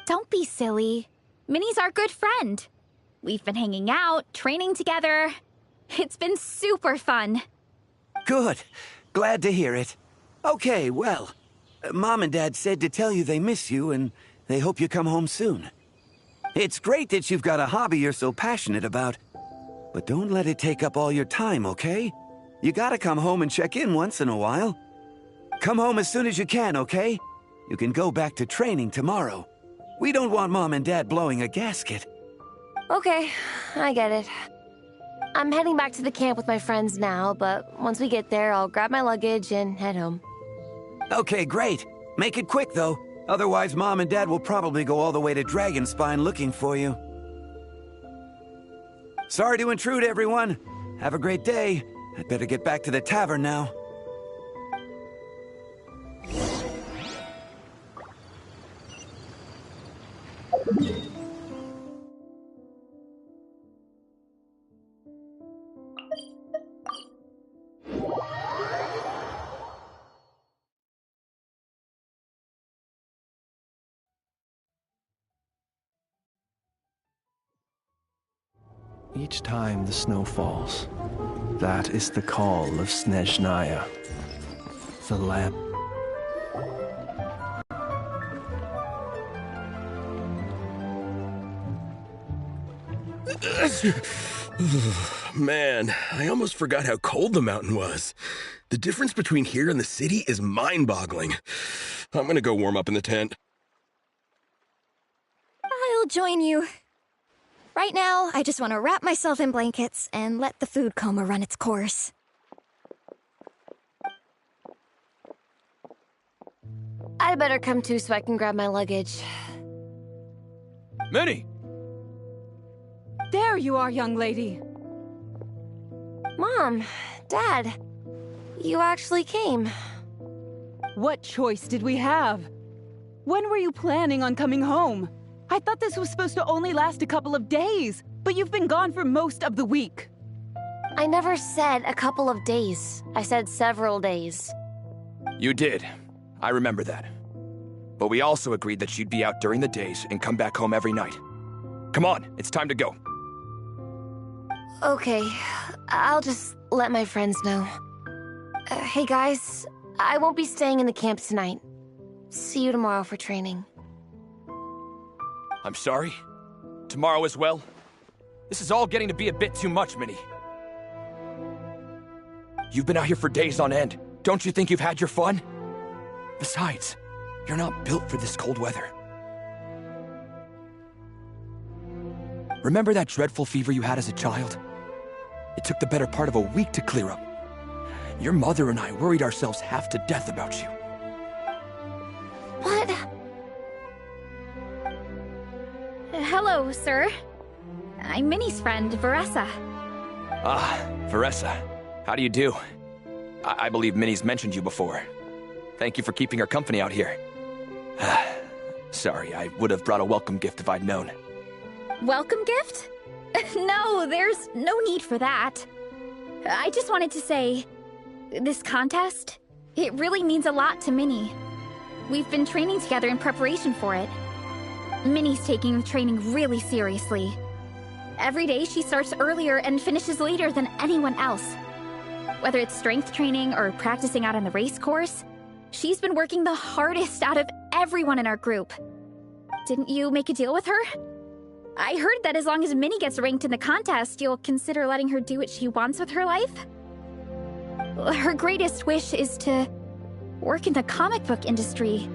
Don't be silly. Minnie's our good friend. We've been hanging out, training together. It's been super fun. Good. Glad to hear it. Okay, well, Mom and Dad said to tell you they miss you and they hope you come home soon. It's great that you've got a hobby you're so passionate about, but don't let it take up all your time, okay? You gotta come home and check in once in a while. Come home as soon as you can, okay? You can go back to training tomorrow. We don't want Mom and Dad blowing a gasket. Okay, I get it. I'm heading back to the camp with my friends now, but once we get there, I'll grab my luggage and head home. Okay, great. Make it quick, though. Otherwise, Mom and Dad will probably go all the way to Dragonspine looking for you. Sorry to intrude, everyone. Have a great day. I'd better get back to the tavern now. Each time the snow falls, that is the call of Snezhnaya, the lamp. Man, I almost forgot how cold the mountain was. The difference between here and the city is mind-boggling. I'm gonna go warm up in the tent. I'll join you. Right now, I just want to wrap myself in blankets and let the food coma run its course. I better come too so I can grab my luggage. Minnie! There you are, young lady. Mom, Dad, you actually came. What choice did we have? When were you planning on coming home? I thought this was supposed to only last a couple of days, but you've been gone for most of the week. I never said a couple of days. I said several days. You did. I remember that. But we also agreed that she'd be out during the days and come back home every night. Come on, it's time to go. Okay, I'll just let my friends know. Hey guys, I won't be staying in the camp tonight. See you tomorrow for training. I'm sorry. Tomorrow as well. This is all getting to be a bit too much, Minnie. You've been out here for days on end. Don't you think you've had your fun? Besides, you're not built for this cold weather. Remember that dreadful fever you had as a child? It took the better part of a week to clear up. Your mother and I worried ourselves half to death about you. What? Hello, sir. I'm Minnie's friend, Veressa. Ah, Veressa. How do you do? I believe Minnie's mentioned you before. Thank you for keeping her company out here. Sorry, I would have brought a welcome gift if I'd known. Welcome gift? No, there's no need for that. I just wanted to say, this contest, it really means a lot to Minnie. We've been training together in preparation for it. Minnie's taking the training really seriously. Every day she starts earlier and finishes later than anyone else. Whether it's strength training or practicing out on the race course, she's been working the hardest out of everyone in our group. Didn't you make a deal with her? I heard that as long as Minnie gets ranked in the contest, you'll consider letting her do what she wants with her life? Her greatest wish is to work in the comic book industry,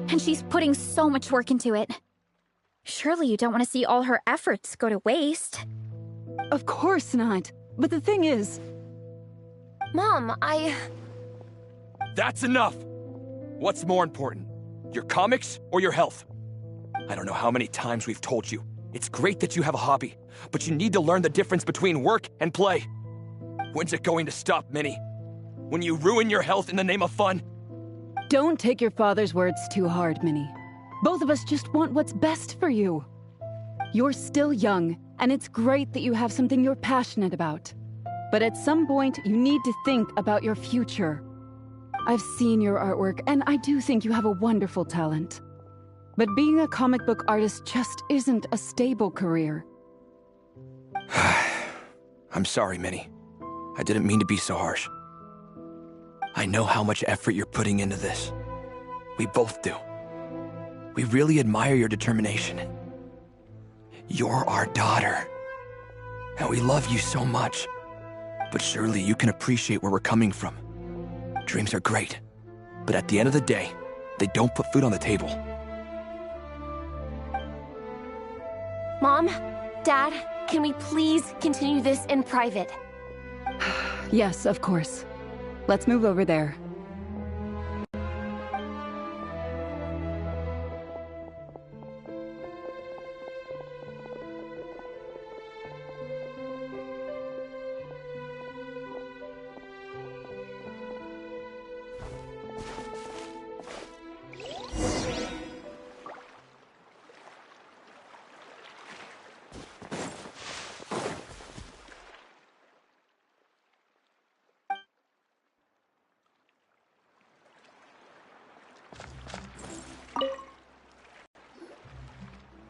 and she's putting so much work into it. Surely you don't want to see all her efforts go to waste. Of course not. But the thing is... Mom, That's enough! What's more important? Your comics or your health? I don't know how many times we've told you. It's great that you have a hobby, but you need to learn the difference between work and play. When's it going to stop, Minnie? When you ruin your health in the name of fun? Don't take your father's words too hard, Minnie. Both of us just want what's best for you. You're still young, and it's great that you have something you're passionate about. But at some point, you need to think about your future. I've seen your artwork, and I do think you have a wonderful talent. But being a comic book artist just isn't a stable career. I'm sorry, Minnie. I didn't mean to be so harsh. I know how much effort you're putting into this. We both do. We really admire your determination. You're our daughter. And we love you so much. But surely you can appreciate where we're coming from. Dreams are great. But at the end of the day, they don't put food on the table. Mom, Dad, can we please continue this in private? Yes, of course. Let's move over there.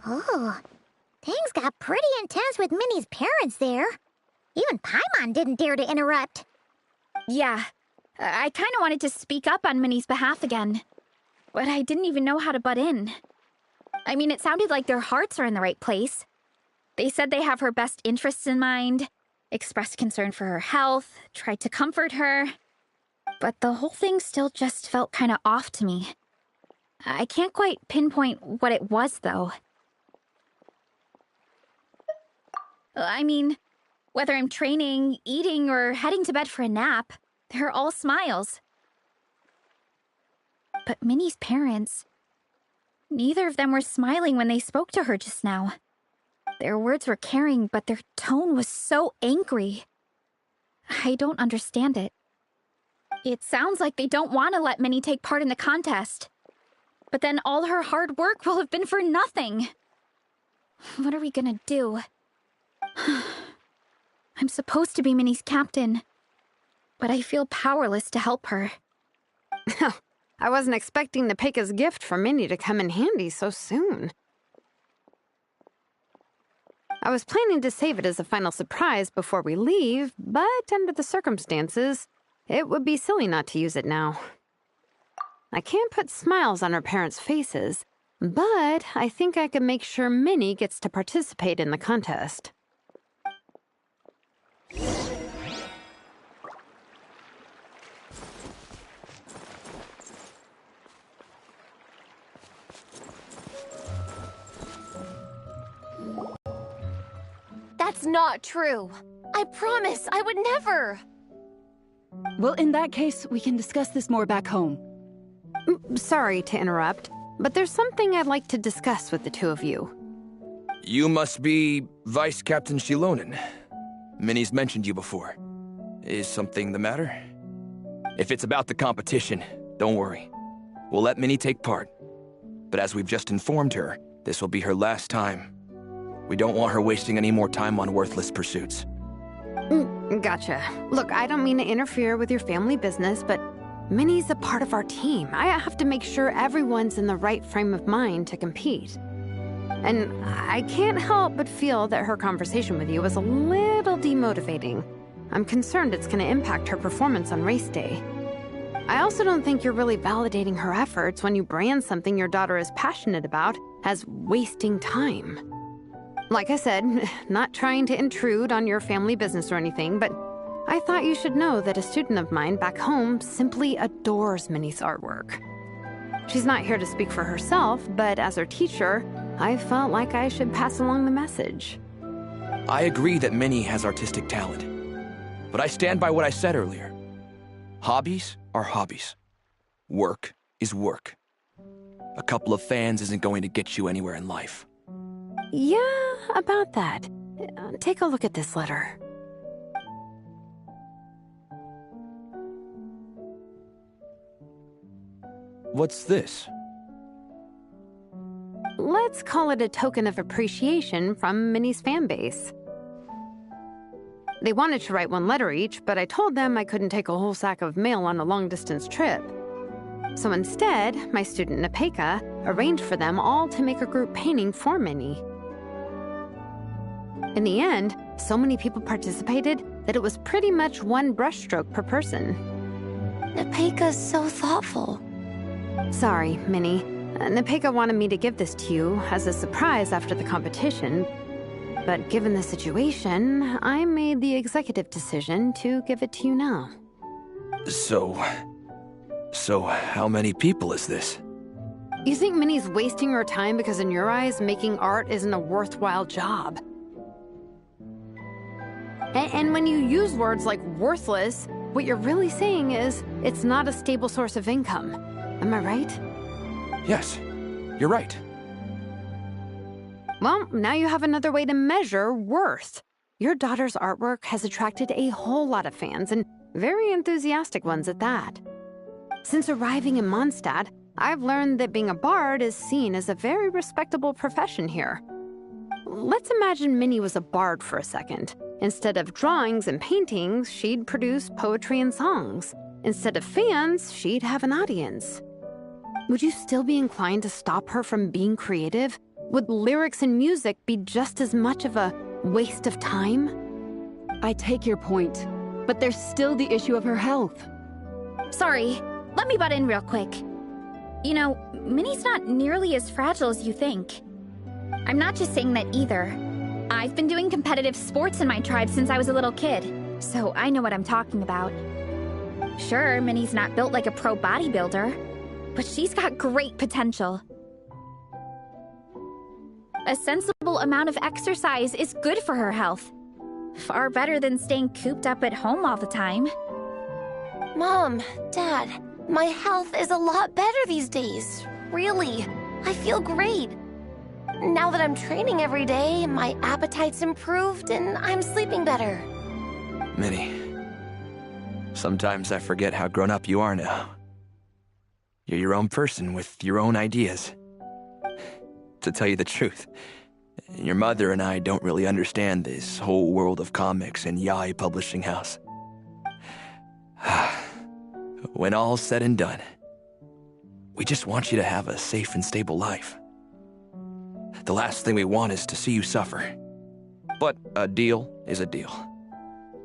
Oh, things got pretty intense with Minnie's parents there. Even Paimon didn't dare to interrupt. Yeah, I kind of wanted to speak up on Minnie's behalf again, but I didn't even know how to butt in. I mean, it sounded like their hearts are in the right place. They said they have her best interests in mind, expressed concern for her health, tried to comfort her, but the whole thing still just felt kind of off to me. I can't quite pinpoint what it was, though. I mean, whether I'm training, eating, or heading to bed for a nap, they're all smiles. But Minnie's parents, neither of them were smiling when they spoke to her just now. Their words were caring, but their tone was so angry. I don't understand it. It sounds like they don't want to let Minnie take part in the contest. But then all her hard work will have been for nothing. What are we gonna do? I'm supposed to be Minnie's captain, but I feel powerless to help her. I wasn't expecting Nepeka's gift for Minnie to come in handy so soon. I was planning to save it as a final surprise before we leave, but under the circumstances, it would be silly not to use it now. I can't put smiles on her parents' faces, but I think I can make sure Minnie gets to participate in the contest. That's not true. I promise, I would never. Well, in that case, we can discuss this more back home. Sorry to interrupt, but there's something I'd like to discuss with the two of you. You must be Vice Captain Shilonen. Minnie's mentioned you before. Is something the matter? If it's about the competition, don't worry. We'll let Minnie take part. But as we've just informed her, this will be her last time. We don't want her wasting any more time on worthless pursuits. Gotcha. Look, I don't mean to interfere with your family business, but Minnie's a part of our team. I have to make sure everyone's in the right frame of mind to compete. And I can't help but feel that her conversation with you was a little demotivating. I'm concerned it's going to impact her performance on race day. I also don't think you're really validating her efforts when you brand something your daughter is passionate about as wasting time. Like I said, not trying to intrude on your family business or anything, but I thought you should know that a student of mine back home simply adores Minnie's artwork. She's not here to speak for herself, but as her teacher, I felt like I should pass along the message. I agree that Minnie has artistic talent, but I stand by what I said earlier. Hobbies are hobbies. Work is work. A couple of fans isn't going to get you anywhere in life. Yeah, about that. Take a look at this letter. What's this? Let's call it a token of appreciation from Minnie's fan base. They wanted to write one letter each, but I told them I couldn't take a whole sack of mail on a long-distance trip. So instead, my student Nepeka arranged for them all to make a group painting for Minnie. In the end, so many people participated that it was pretty much one brushstroke per person. Nepeka's so thoughtful. Sorry, Minnie. Nepeka wanted me to give this to you as a surprise after the competition, but given the situation, I made the executive decision to give it to you now. So how many people is this? You think Minnie's wasting her time because in your eyes, making art isn't a worthwhile job? And when you use words like worthless, what you're really saying is it's not a stable source of income. Am I right? Yes, you're right. Well, now you have another way to measure worth. Your daughter's artwork has attracted a whole lot of fans, and very enthusiastic ones at that. Since arriving in Mondstadt, I've learned that being a bard is seen as a very respectable profession here. Let's imagine Minnie was a bard for a second. Instead of drawings and paintings, she'd produce poetry and songs. Instead of fans, she'd have an audience. Would you still be inclined to stop her from being creative? Would lyrics and music be just as much of a waste of time? I take your point, but there's still the issue of her health. Sorry, let me butt in real quick. You know, Minnie's not nearly as fragile as you think. I'm not just saying that either. I've been doing competitive sports in my tribe since I was a little kid, so I know what I'm talking about. Sure, Minnie's not built like a pro bodybuilder, but she's got great potential. A sensible amount of exercise is good for her health. Far better than staying cooped up at home all the time. Mom, Dad, my health is a lot better these days. Really, I feel great. Now that I'm training every day, my appetite's improved and I'm sleeping better. Minnie, Sometimes I forget how grown up you are now. You're your own person with your own ideas. To tell you the truth, your mother and I don't really understand this whole world of comics and yaoi publishing house. When all's said and done, we just want you to have a safe and stable life. The last thing we want is to see you suffer. But a deal is a deal.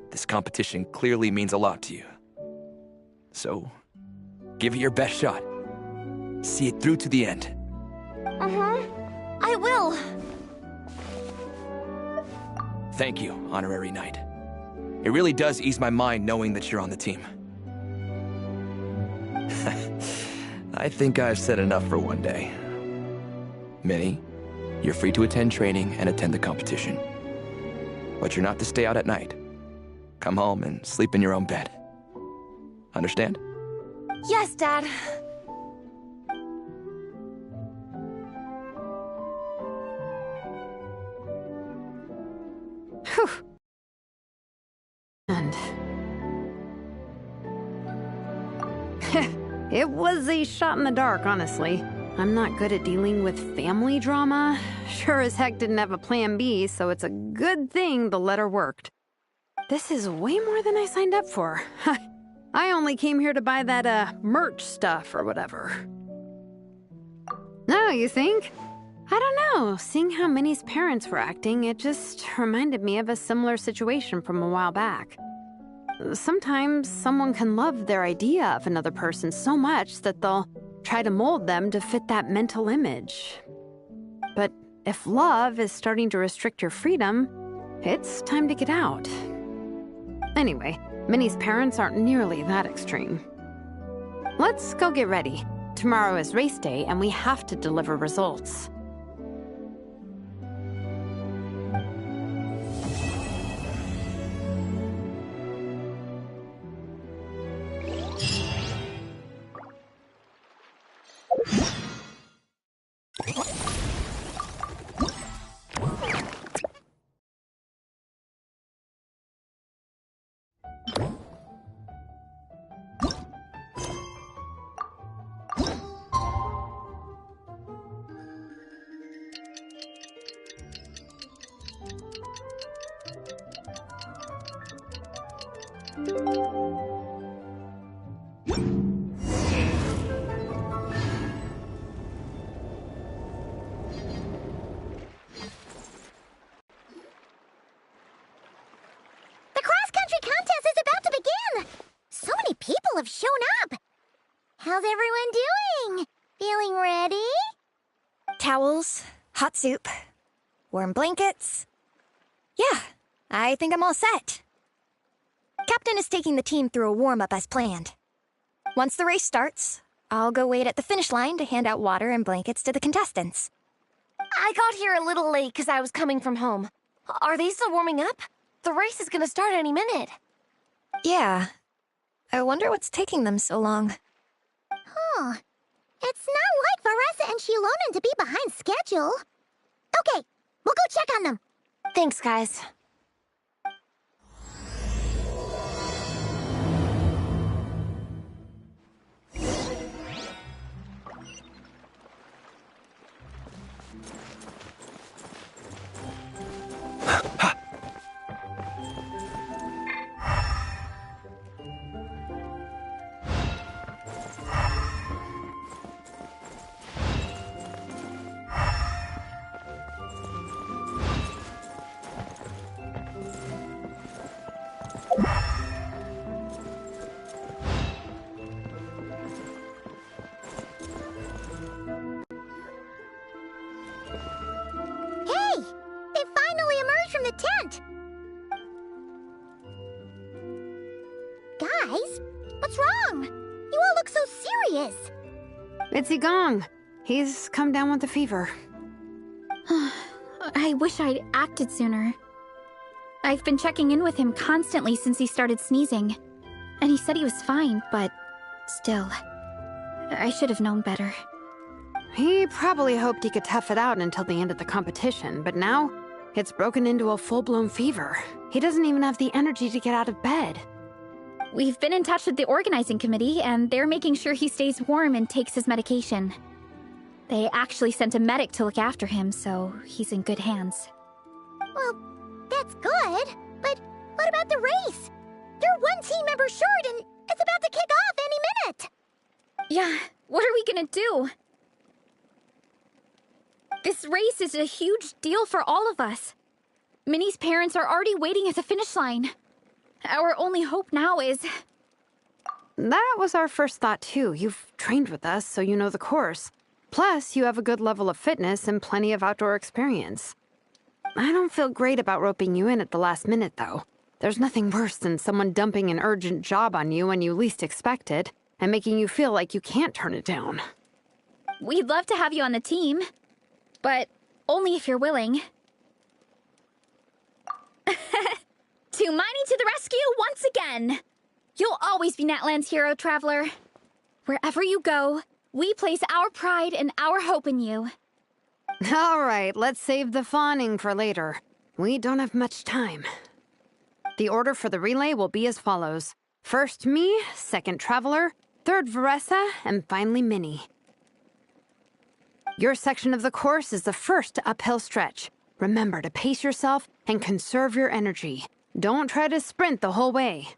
This competition clearly means a lot to you. So, give it your best shot. See it through to the end. I will. Thank you, Honorary Knight. It really does ease my mind knowing that you're on the team. I think I've said enough for one day. Minnie, you're free to attend training and attend the competition. But you're not to stay out at night. Come home and sleep in your own bed. Understand? Yes, Dad. Whew. And... It was a shot in the dark, honestly. I'm not good at dealing with family drama. Sure as heck didn't have a plan B, so it's a good thing the letter worked. This is way more than I signed up for. I only came here to buy that, merch stuff or whatever. No, you think? I don't know. Seeing how Minnie's parents were acting, it just reminded me of a similar situation from a while back. Sometimes someone can love their idea of another person so much that they'll try to mold them to fit that mental image. But if love is starting to restrict your freedom, it's time to get out. Anyway, Minnie's parents aren't nearly that extreme. Let's go get ready. Tomorrow is race day and we have to deliver results. Have shown up. How's everyone doing? Feeling ready? Towels, hot soup, warm blankets. Yeah, I think I'm all set. Captain is taking the team through a warm-up as planned. Once the race starts, I'll go wait at the finish line to hand out water and blankets to the contestants. I got here a little late because I was coming from home. Are they still warming up? The race is gonna start any minute. Yeah. I wonder what's taking them so long. Huh. It's not like Varessa and Shilonen to be behind schedule. Okay, we'll go check on them. Thanks, guys. Guys, what's wrong? You all look so serious. It's Igong. He's come down with the fever. I wish I'd acted sooner. I've been checking in with him constantly since he started sneezing. And he said he was fine, but still, I should have known better. He probably hoped he could tough it out until the end of the competition, but now it's broken into a full-blown fever. He doesn't even have the energy to get out of bed. We've been in touch with the organizing committee, and they're making sure he stays warm and takes his medication. They actually sent a medic to look after him, so he's in good hands. Well, that's good, but what about the race? You're one team member short, and it's about to kick off any minute! Yeah, what are we gonna do? This race is a huge deal for all of us. Minnie's parents are already waiting at the finish line. Our only hope now is... That was our first thought, too. You've trained with us, so you know the course. Plus, you have a good level of fitness and plenty of outdoor experience. I don't feel great about roping you in at the last minute, though. There's nothing worse than someone dumping an urgent job on you when you least expect it, and making you feel like you can't turn it down. We'd love to have you on the team, but only if you're willing. Tumani to the rescue once again! You'll always be Natlan's hero, Traveler. Wherever you go, we place our pride and our hope in you. All right, let's save the fawning for later. We don't have much time. The order for the relay will be as follows. First me, second Traveler, third Veressa, and finally Minnie. Your section of the course is the first uphill stretch. Remember to pace yourself and conserve your energy. Don't try to sprint the whole way.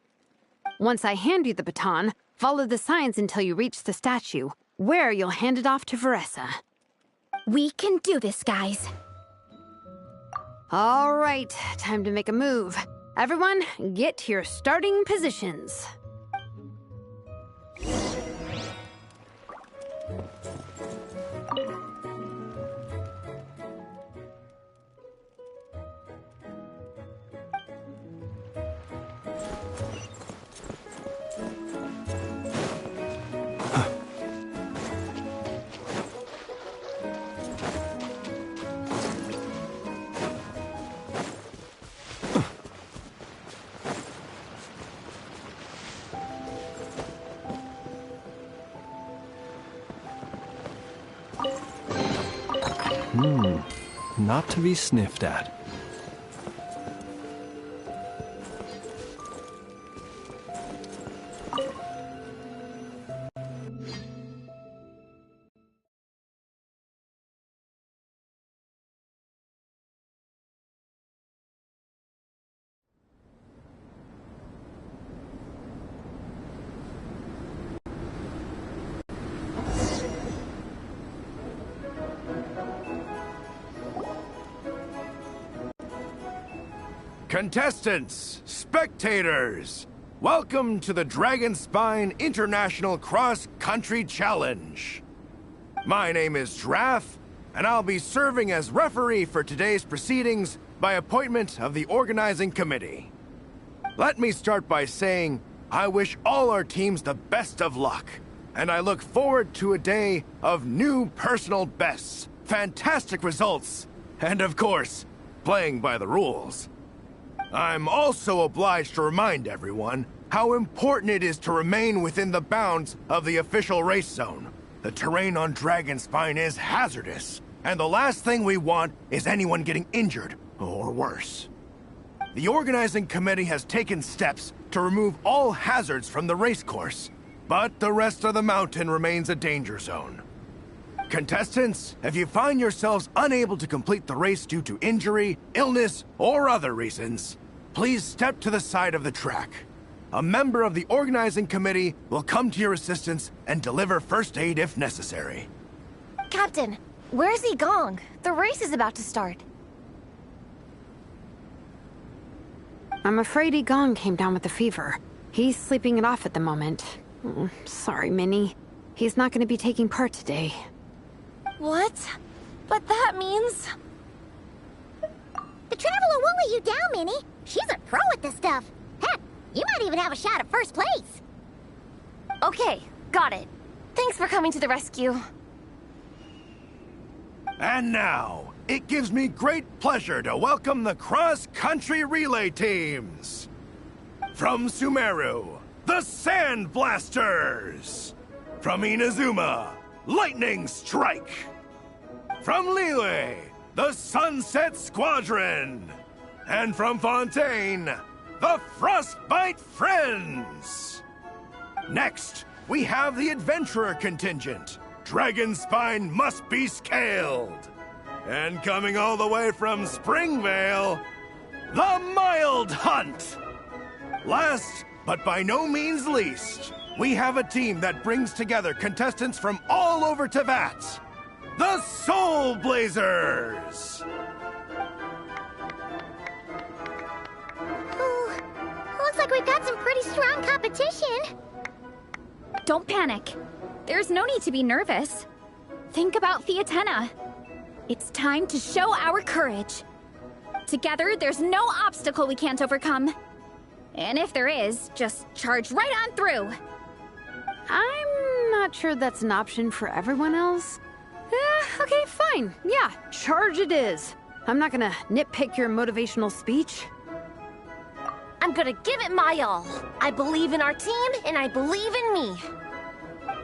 Once I hand you the baton, follow the signs until you reach the statue, where you'll hand it off to Veressa. We can do this, guys. All right, time to make a move. Everyone, get to your starting positions. Not to be sniffed at. Contestants, spectators, welcome to the Dragon Spine International Cross Country Challenge. My name is Draff, and I'll be serving as referee for today's proceedings by appointment of the organizing committee. Let me start by saying I wish all our teams the best of luck, and I look forward to a day of new personal bests, fantastic results, and of course, playing by the rules. I'm also obliged to remind everyone how important it is to remain within the bounds of the official race zone. The terrain on Dragon Spine is hazardous, and the last thing we want is anyone getting injured, or worse. The organizing committee has taken steps to remove all hazards from the race course, but the rest of the mountain remains a danger zone. Contestants, if you find yourselves unable to complete the race due to injury, illness, or other reasons, please step to the side of the track. A member of the organizing committee will come to your assistance and deliver first aid if necessary. Captain, where's Igong? The race is about to start. I'm afraid Igong came down with a fever. He's sleeping it off at the moment. Sorry, Minnie. He's not going to be taking part today. What? But that means... The Traveler won't let you down, Minnie. She's a pro at this stuff. Heck, you might even have a shot at first place. Okay, got it. Thanks for coming to the rescue. And now, it gives me great pleasure to welcome the cross-country relay teams. From Sumeru, the Sand Blasters. From Inazuma, Lightning Strike. From Liyue, the Sunset Squadron. And from Fontaine, the Frostbite Friends! Next, we have the Adventurer contingent. Dragon Spine must be scaled. And coming all the way from Springvale, the Mild Hunt! Last, but by no means least, we have a team that brings together contestants from all over Teyvat. The Soul Blazers! Ooh, looks like we've got some pretty strong competition. Don't panic. There's no need to be nervous. Think about Theatena. It's time to show our courage. Together, there's no obstacle we can't overcome. And if there is, just charge right on through. I'm not sure that's an option for everyone else. Okay, fine. Yeah, charge it is. I'm not gonna nitpick your motivational speech. I'm gonna give it my all. I believe in our team, and I believe in me.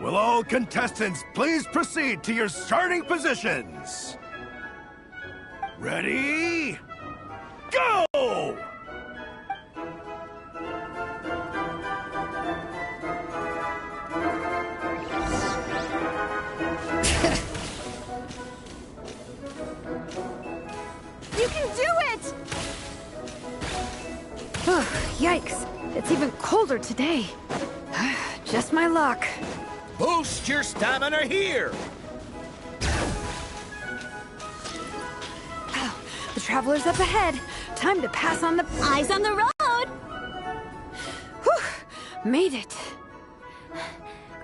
Will all contestants please proceed to your starting positions? Ready? Go! You can do it! Yikes, it's even colder today. Just my luck. Boost your stamina here! The traveler's up ahead. Time to pass on the... Eyes on the road! Whew, made it.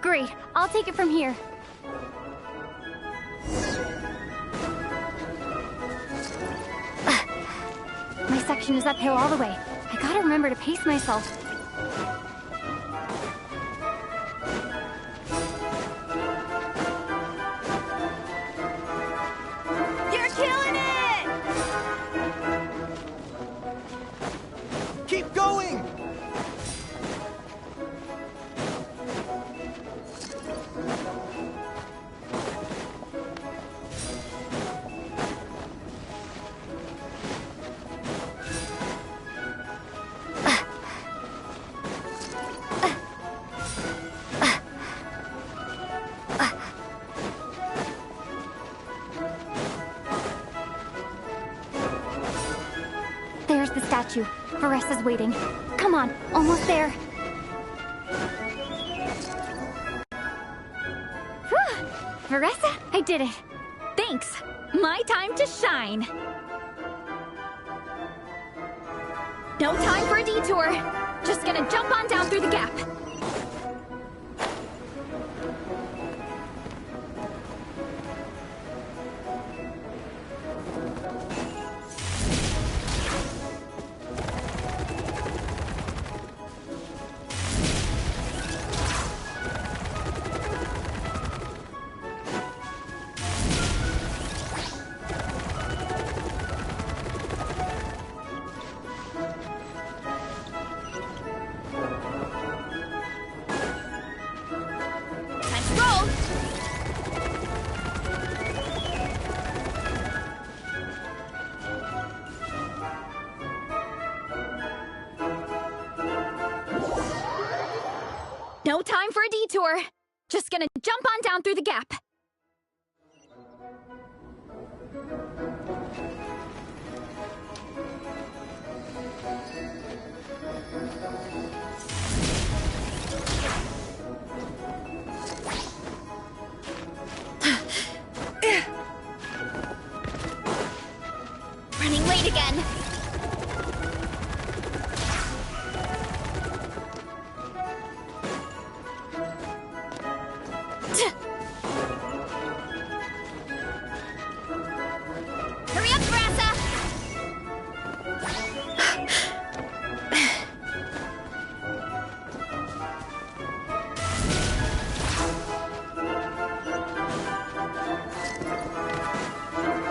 Great, I'll take it from here. My section is uphill all the way. I gotta remember to pace myself. You're killing it! Keep going! There's the statue. Varessa's waiting. Come on, almost there. Whew! Varessa, I did it. Thanks. My time to shine. No time for a detour. Just gonna jump on down through the gap. No time for a detour. Just gonna jump on down through the gap. Running late again. Hurry up, Brassa!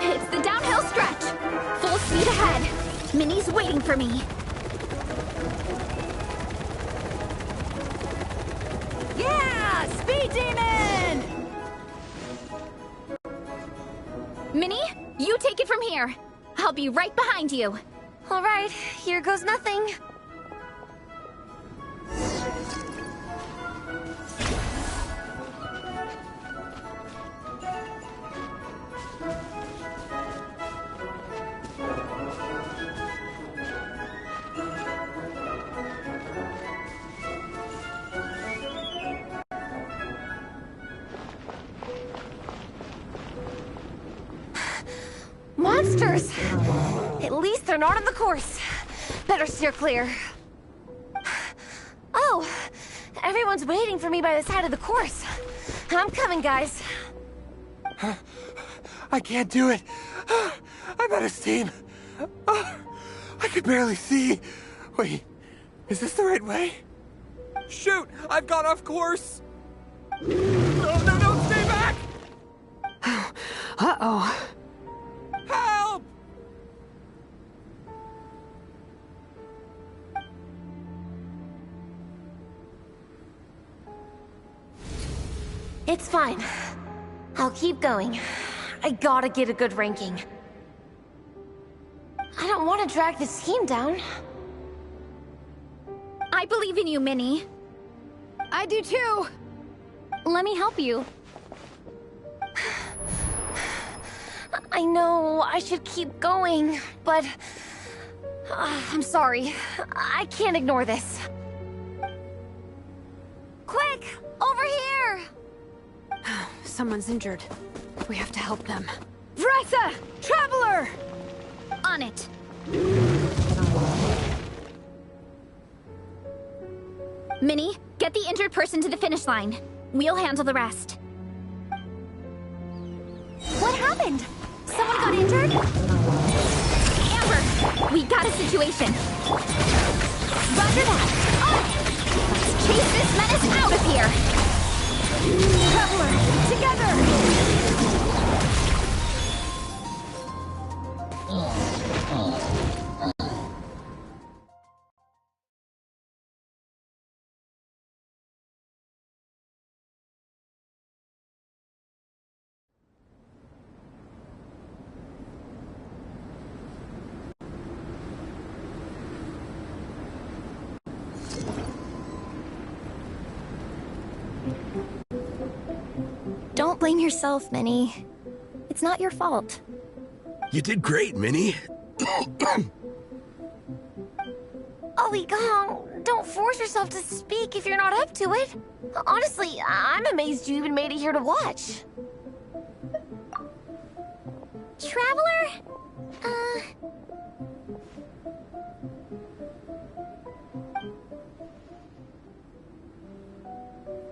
It's the downhill stretch. Full speed ahead. Minnie's waiting for me. Yeah! Speed Demon! Minnie, you take it from here. I'll be right behind you. All right, here goes nothing. Monsters! At least they're not on the course. Better steer clear. Oh, everyone's waiting for me by the side of the course. I'm coming, guys. I can't do it. I'm out of steam. I could barely see. Wait, is this the right way? Shoot! I've gone off course! No, stay back! Uh-oh. Help! It's fine. I'll keep going. I gotta get a good ranking. I don't want to drag this team down. I believe in you, Minnie. I do too. Let me help you. I know I should keep going, but... I'm sorry. I can't ignore this. Quick! Over here! Someone's injured. We have to help them. Vressa! Traveler! On it. Minnie, get the injured person to the finish line. We'll handle the rest. What happened? Someone got injured? Amber, we got a situation. Roger that. Let's chase this menace out of here. Traveler, together! Don't blame yourself, Minnie. It's not your fault. You did great, Minnie. Ollie Gong, don't force yourself to speak if you're not up to it. Honestly, I'm amazed you even made it here to watch. Traveler?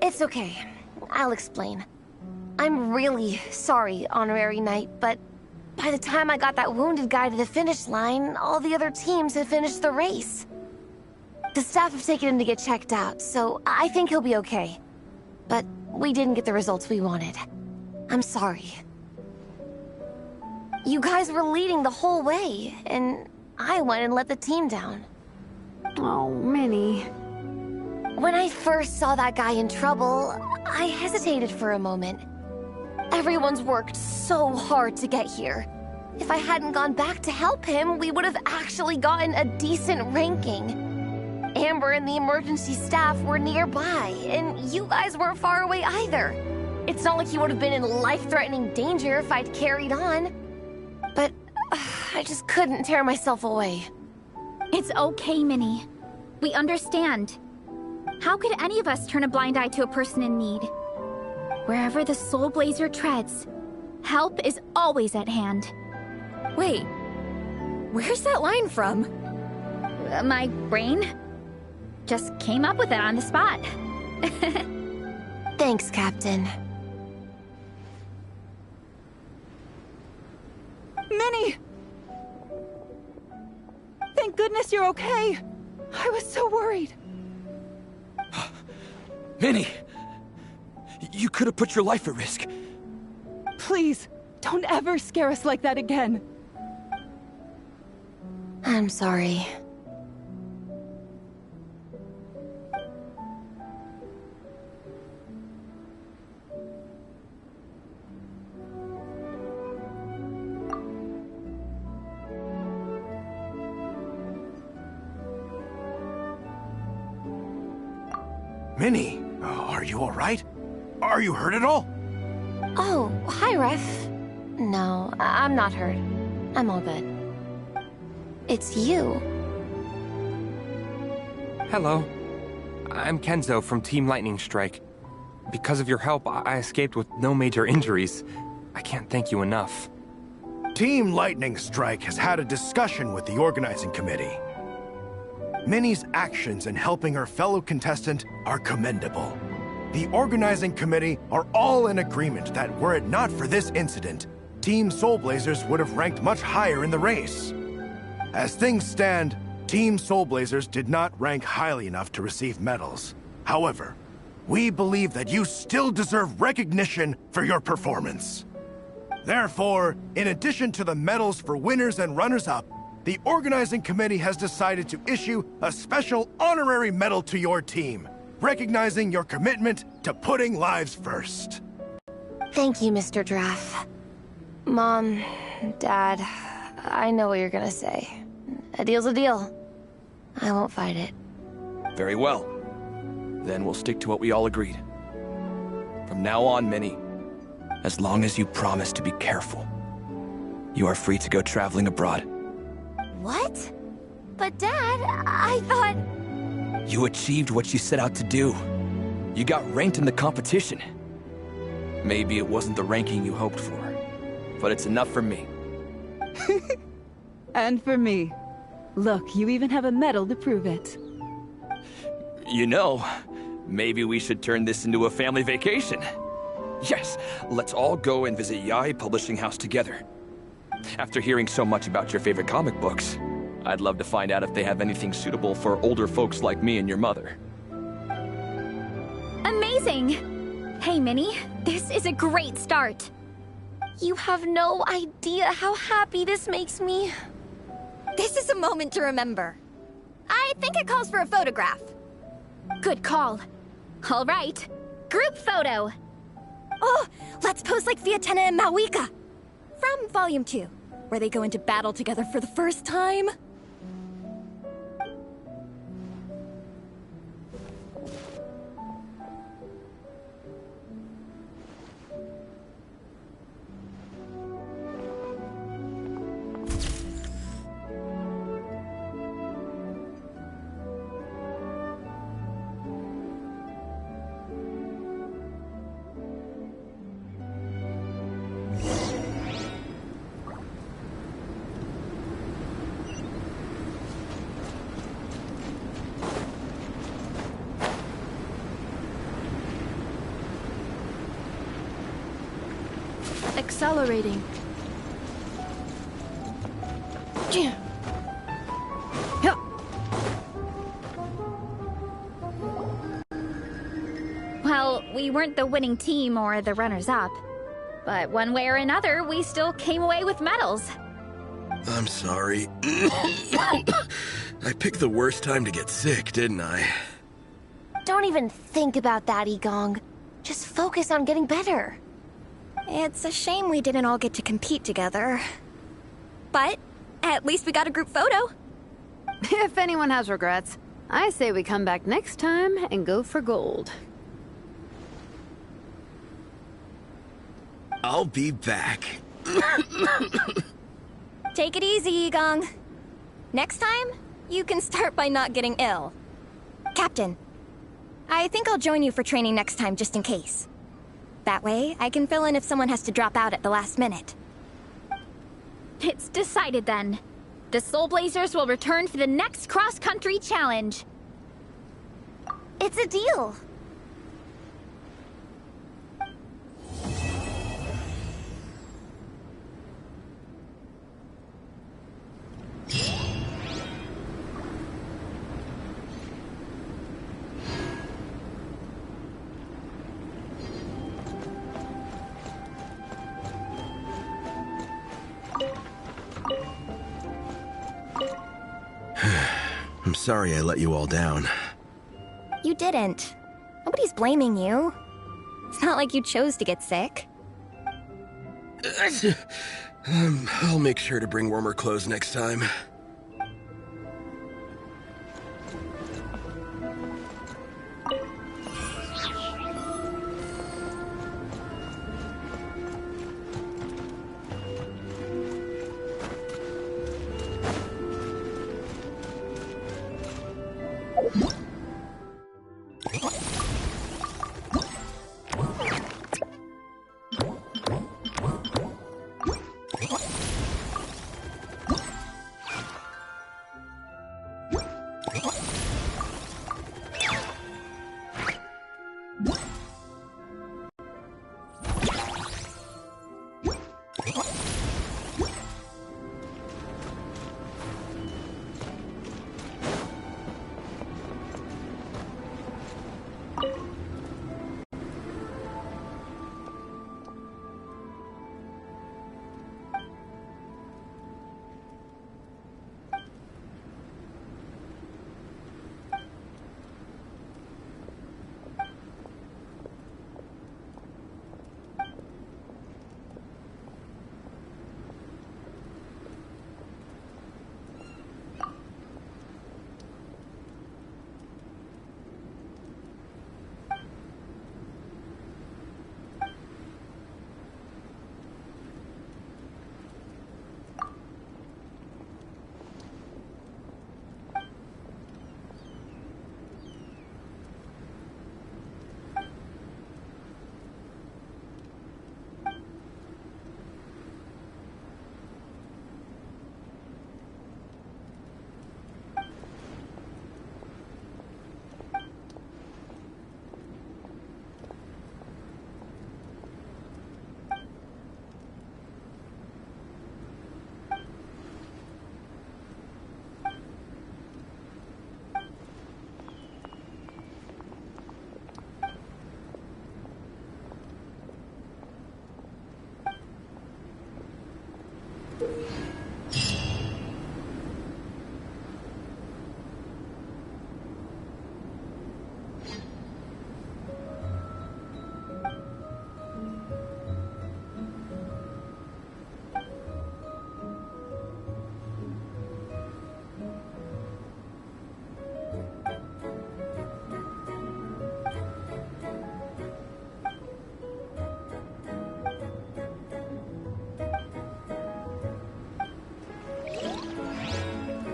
It's okay. I'll explain. I'm really sorry, Honorary Knight, but by the time I got that wounded guy to the finish line, all the other teams had finished the race. The staff have taken him to get checked out, so I think he'll be okay. But we didn't get the results we wanted. I'm sorry. You guys were leading the whole way, and I went and let the team down. Oh, Minnie. When I first saw that guy in trouble, I hesitated for a moment. Everyone's worked so hard to get here. If I hadn't gone back to help him, we would have actually gotten a decent ranking. Amber and the emergency staff were nearby, and you guys weren't far away either. It's not like he would have been in life-threatening danger if I'd carried on. But I just couldn't tear myself away. It's okay, Minnie. We understand. How could any of us turn a blind eye to a person in need? Wherever the Soul Blazer treads, help is always at hand. Wait, where's that line from? My brain just came up with it on the spot. Thanks, Captain. Minnie! Thank goodness you're okay. I was so worried. Minnie! You could have put your life at risk. Please, don't ever scare us like that again. I'm sorry. Minnie, are you all right? Are you hurt at all? Oh, hi, Ref. No, I'm not hurt. I'm all good. It's you. Hello. I'm Kenzo from Team Lightning Strike. Because of your help, I escaped with no major injuries. I can't thank you enough. Team Lightning Strike has had a discussion with the organizing committee. Minnie's actions in helping her fellow contestant are commendable. The organizing committee are all in agreement that were it not for this incident, Team Soul Blazers would have ranked much higher in the race. As things stand, Team Soul Blazers did not rank highly enough to receive medals. However, we believe that you still deserve recognition for your performance. Therefore, in addition to the medals for winners and runners-up, the organizing committee has decided to issue a special honorary medal to your team, recognizing your commitment to putting lives first. Thank you, Mr. Draff. Mom, Dad, I know what you're gonna say. A deal's a deal. I won't fight it. Very well. Then we'll stick to what we all agreed. From now on, Minnie, as long as you promise to be careful, you are free to go traveling abroad. What? But Dad, I thought... You achieved what you set out to do. You got ranked in the competition. Maybe it wasn't the ranking you hoped for, but it's enough for me. And for me. Look, you even have a medal to prove it. You know, maybe we should turn this into a family vacation. Yes, let's all go and visit Yae Publishing House together. After hearing so much about your favorite comic books, I'd love to find out if they have anything suitable for older folks like me and your mother. Amazing! Hey, Minnie, this is a great start. You have no idea how happy this makes me. This is a moment to remember. I think it calls for a photograph. Good call. All right, group photo. Oh, let's pose like Viatena and Mawika. From Volume 2, where they go into battle together for the first time. Accelerating. Well, we weren't the winning team or the runners-up. But one way or another, we still came away with medals. I'm sorry. I picked the worst time to get sick, didn't I? Don't even think about that, Igong. Just focus on getting better. It's a shame we didn't all get to compete together. But at least we got a group photo. If anyone has regrets, I say we come back next time and go for gold. I'll be back. Take it easy, Igong. Next time, you can start by not getting ill. Captain, I think I'll join you for training next time just in case. That way, I can fill in if someone has to drop out at the last minute. It's decided then. The Soul Blazers will return for the next cross-country challenge. It's a deal. I'm sorry I let you all down. You didn't. Nobody's blaming you. It's not like you chose to get sick. I'll make sure to bring warmer clothes next time.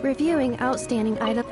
Reviewing outstanding items.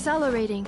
Accelerating.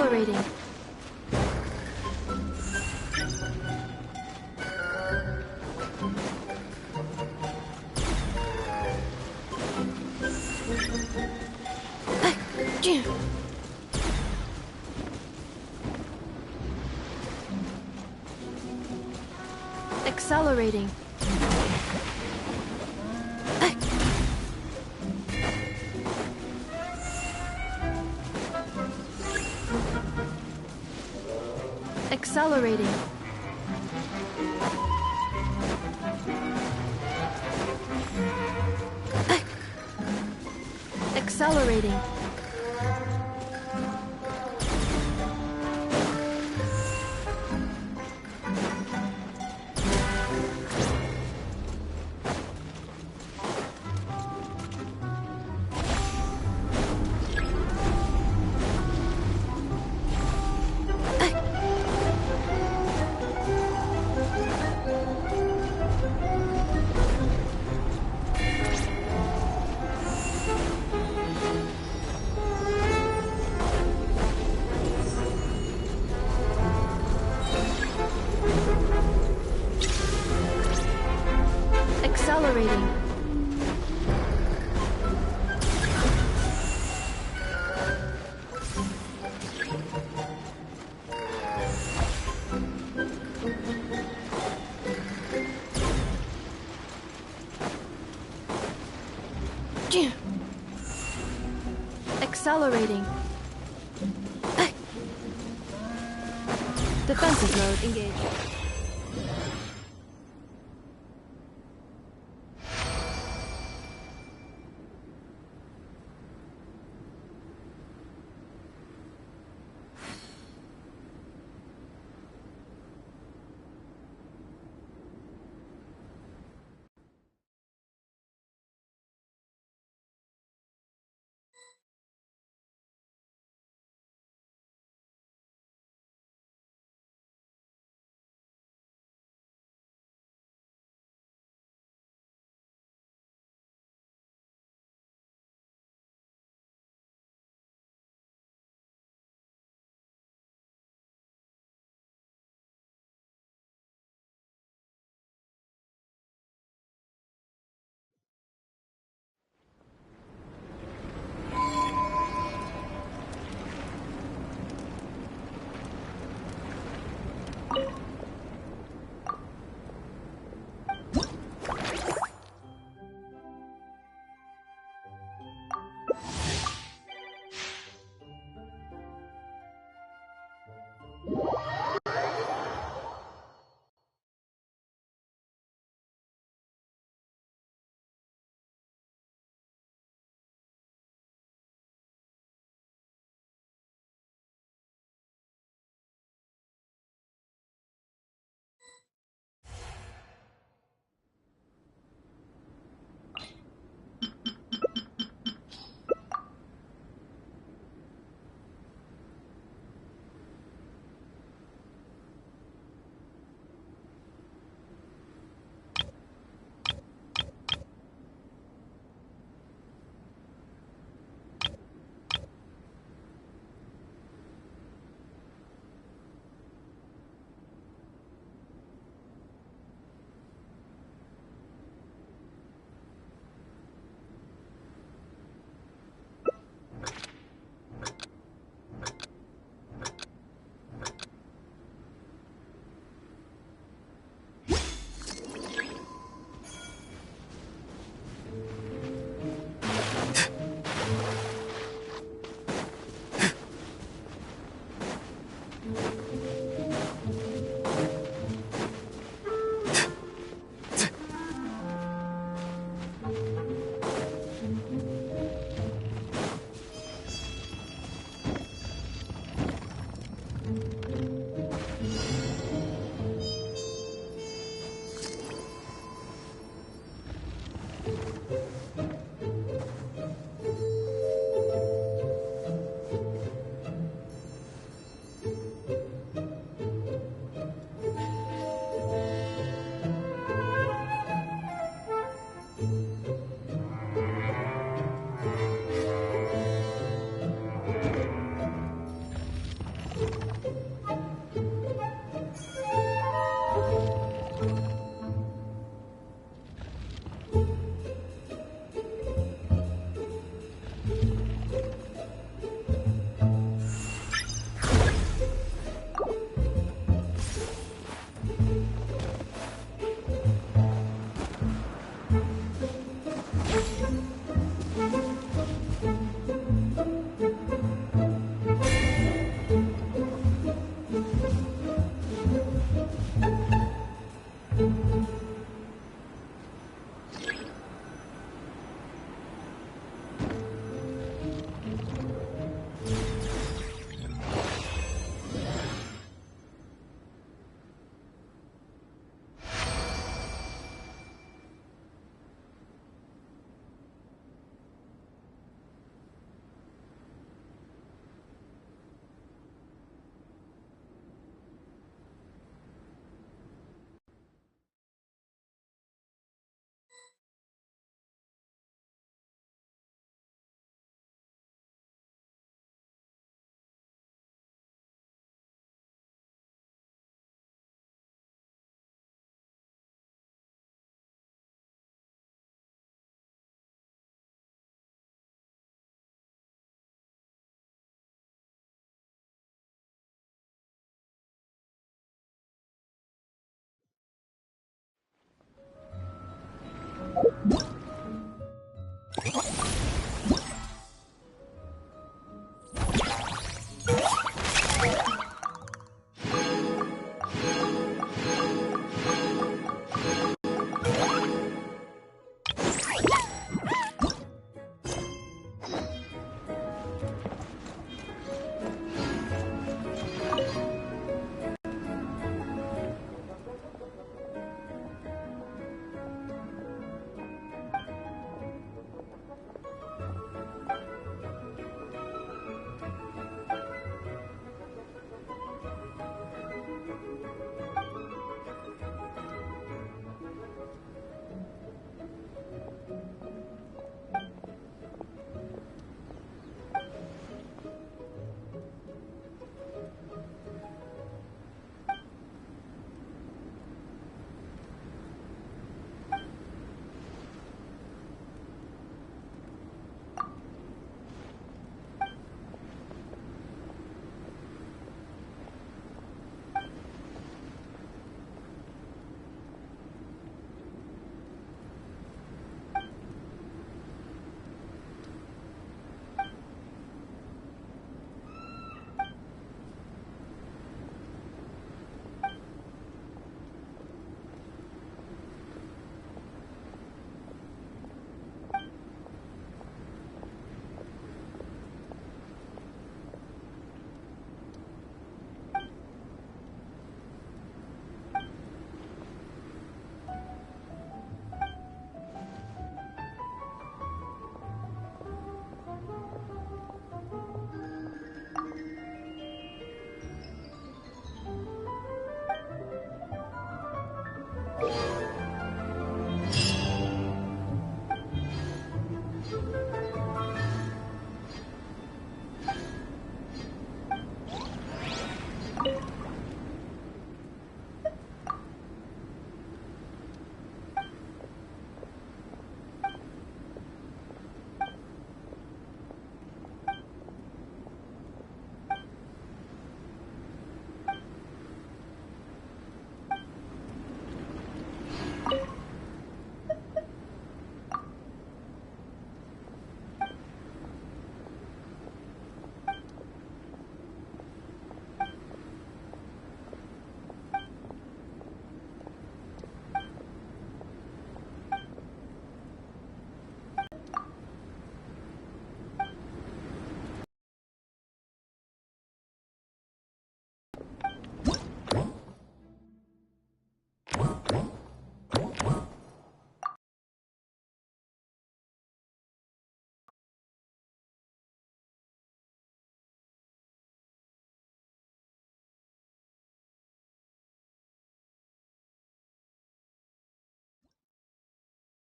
Accelerating. Accelerating. Accelerating. Accelerating. Accelerating. Accelerating. Defensive mode engaged.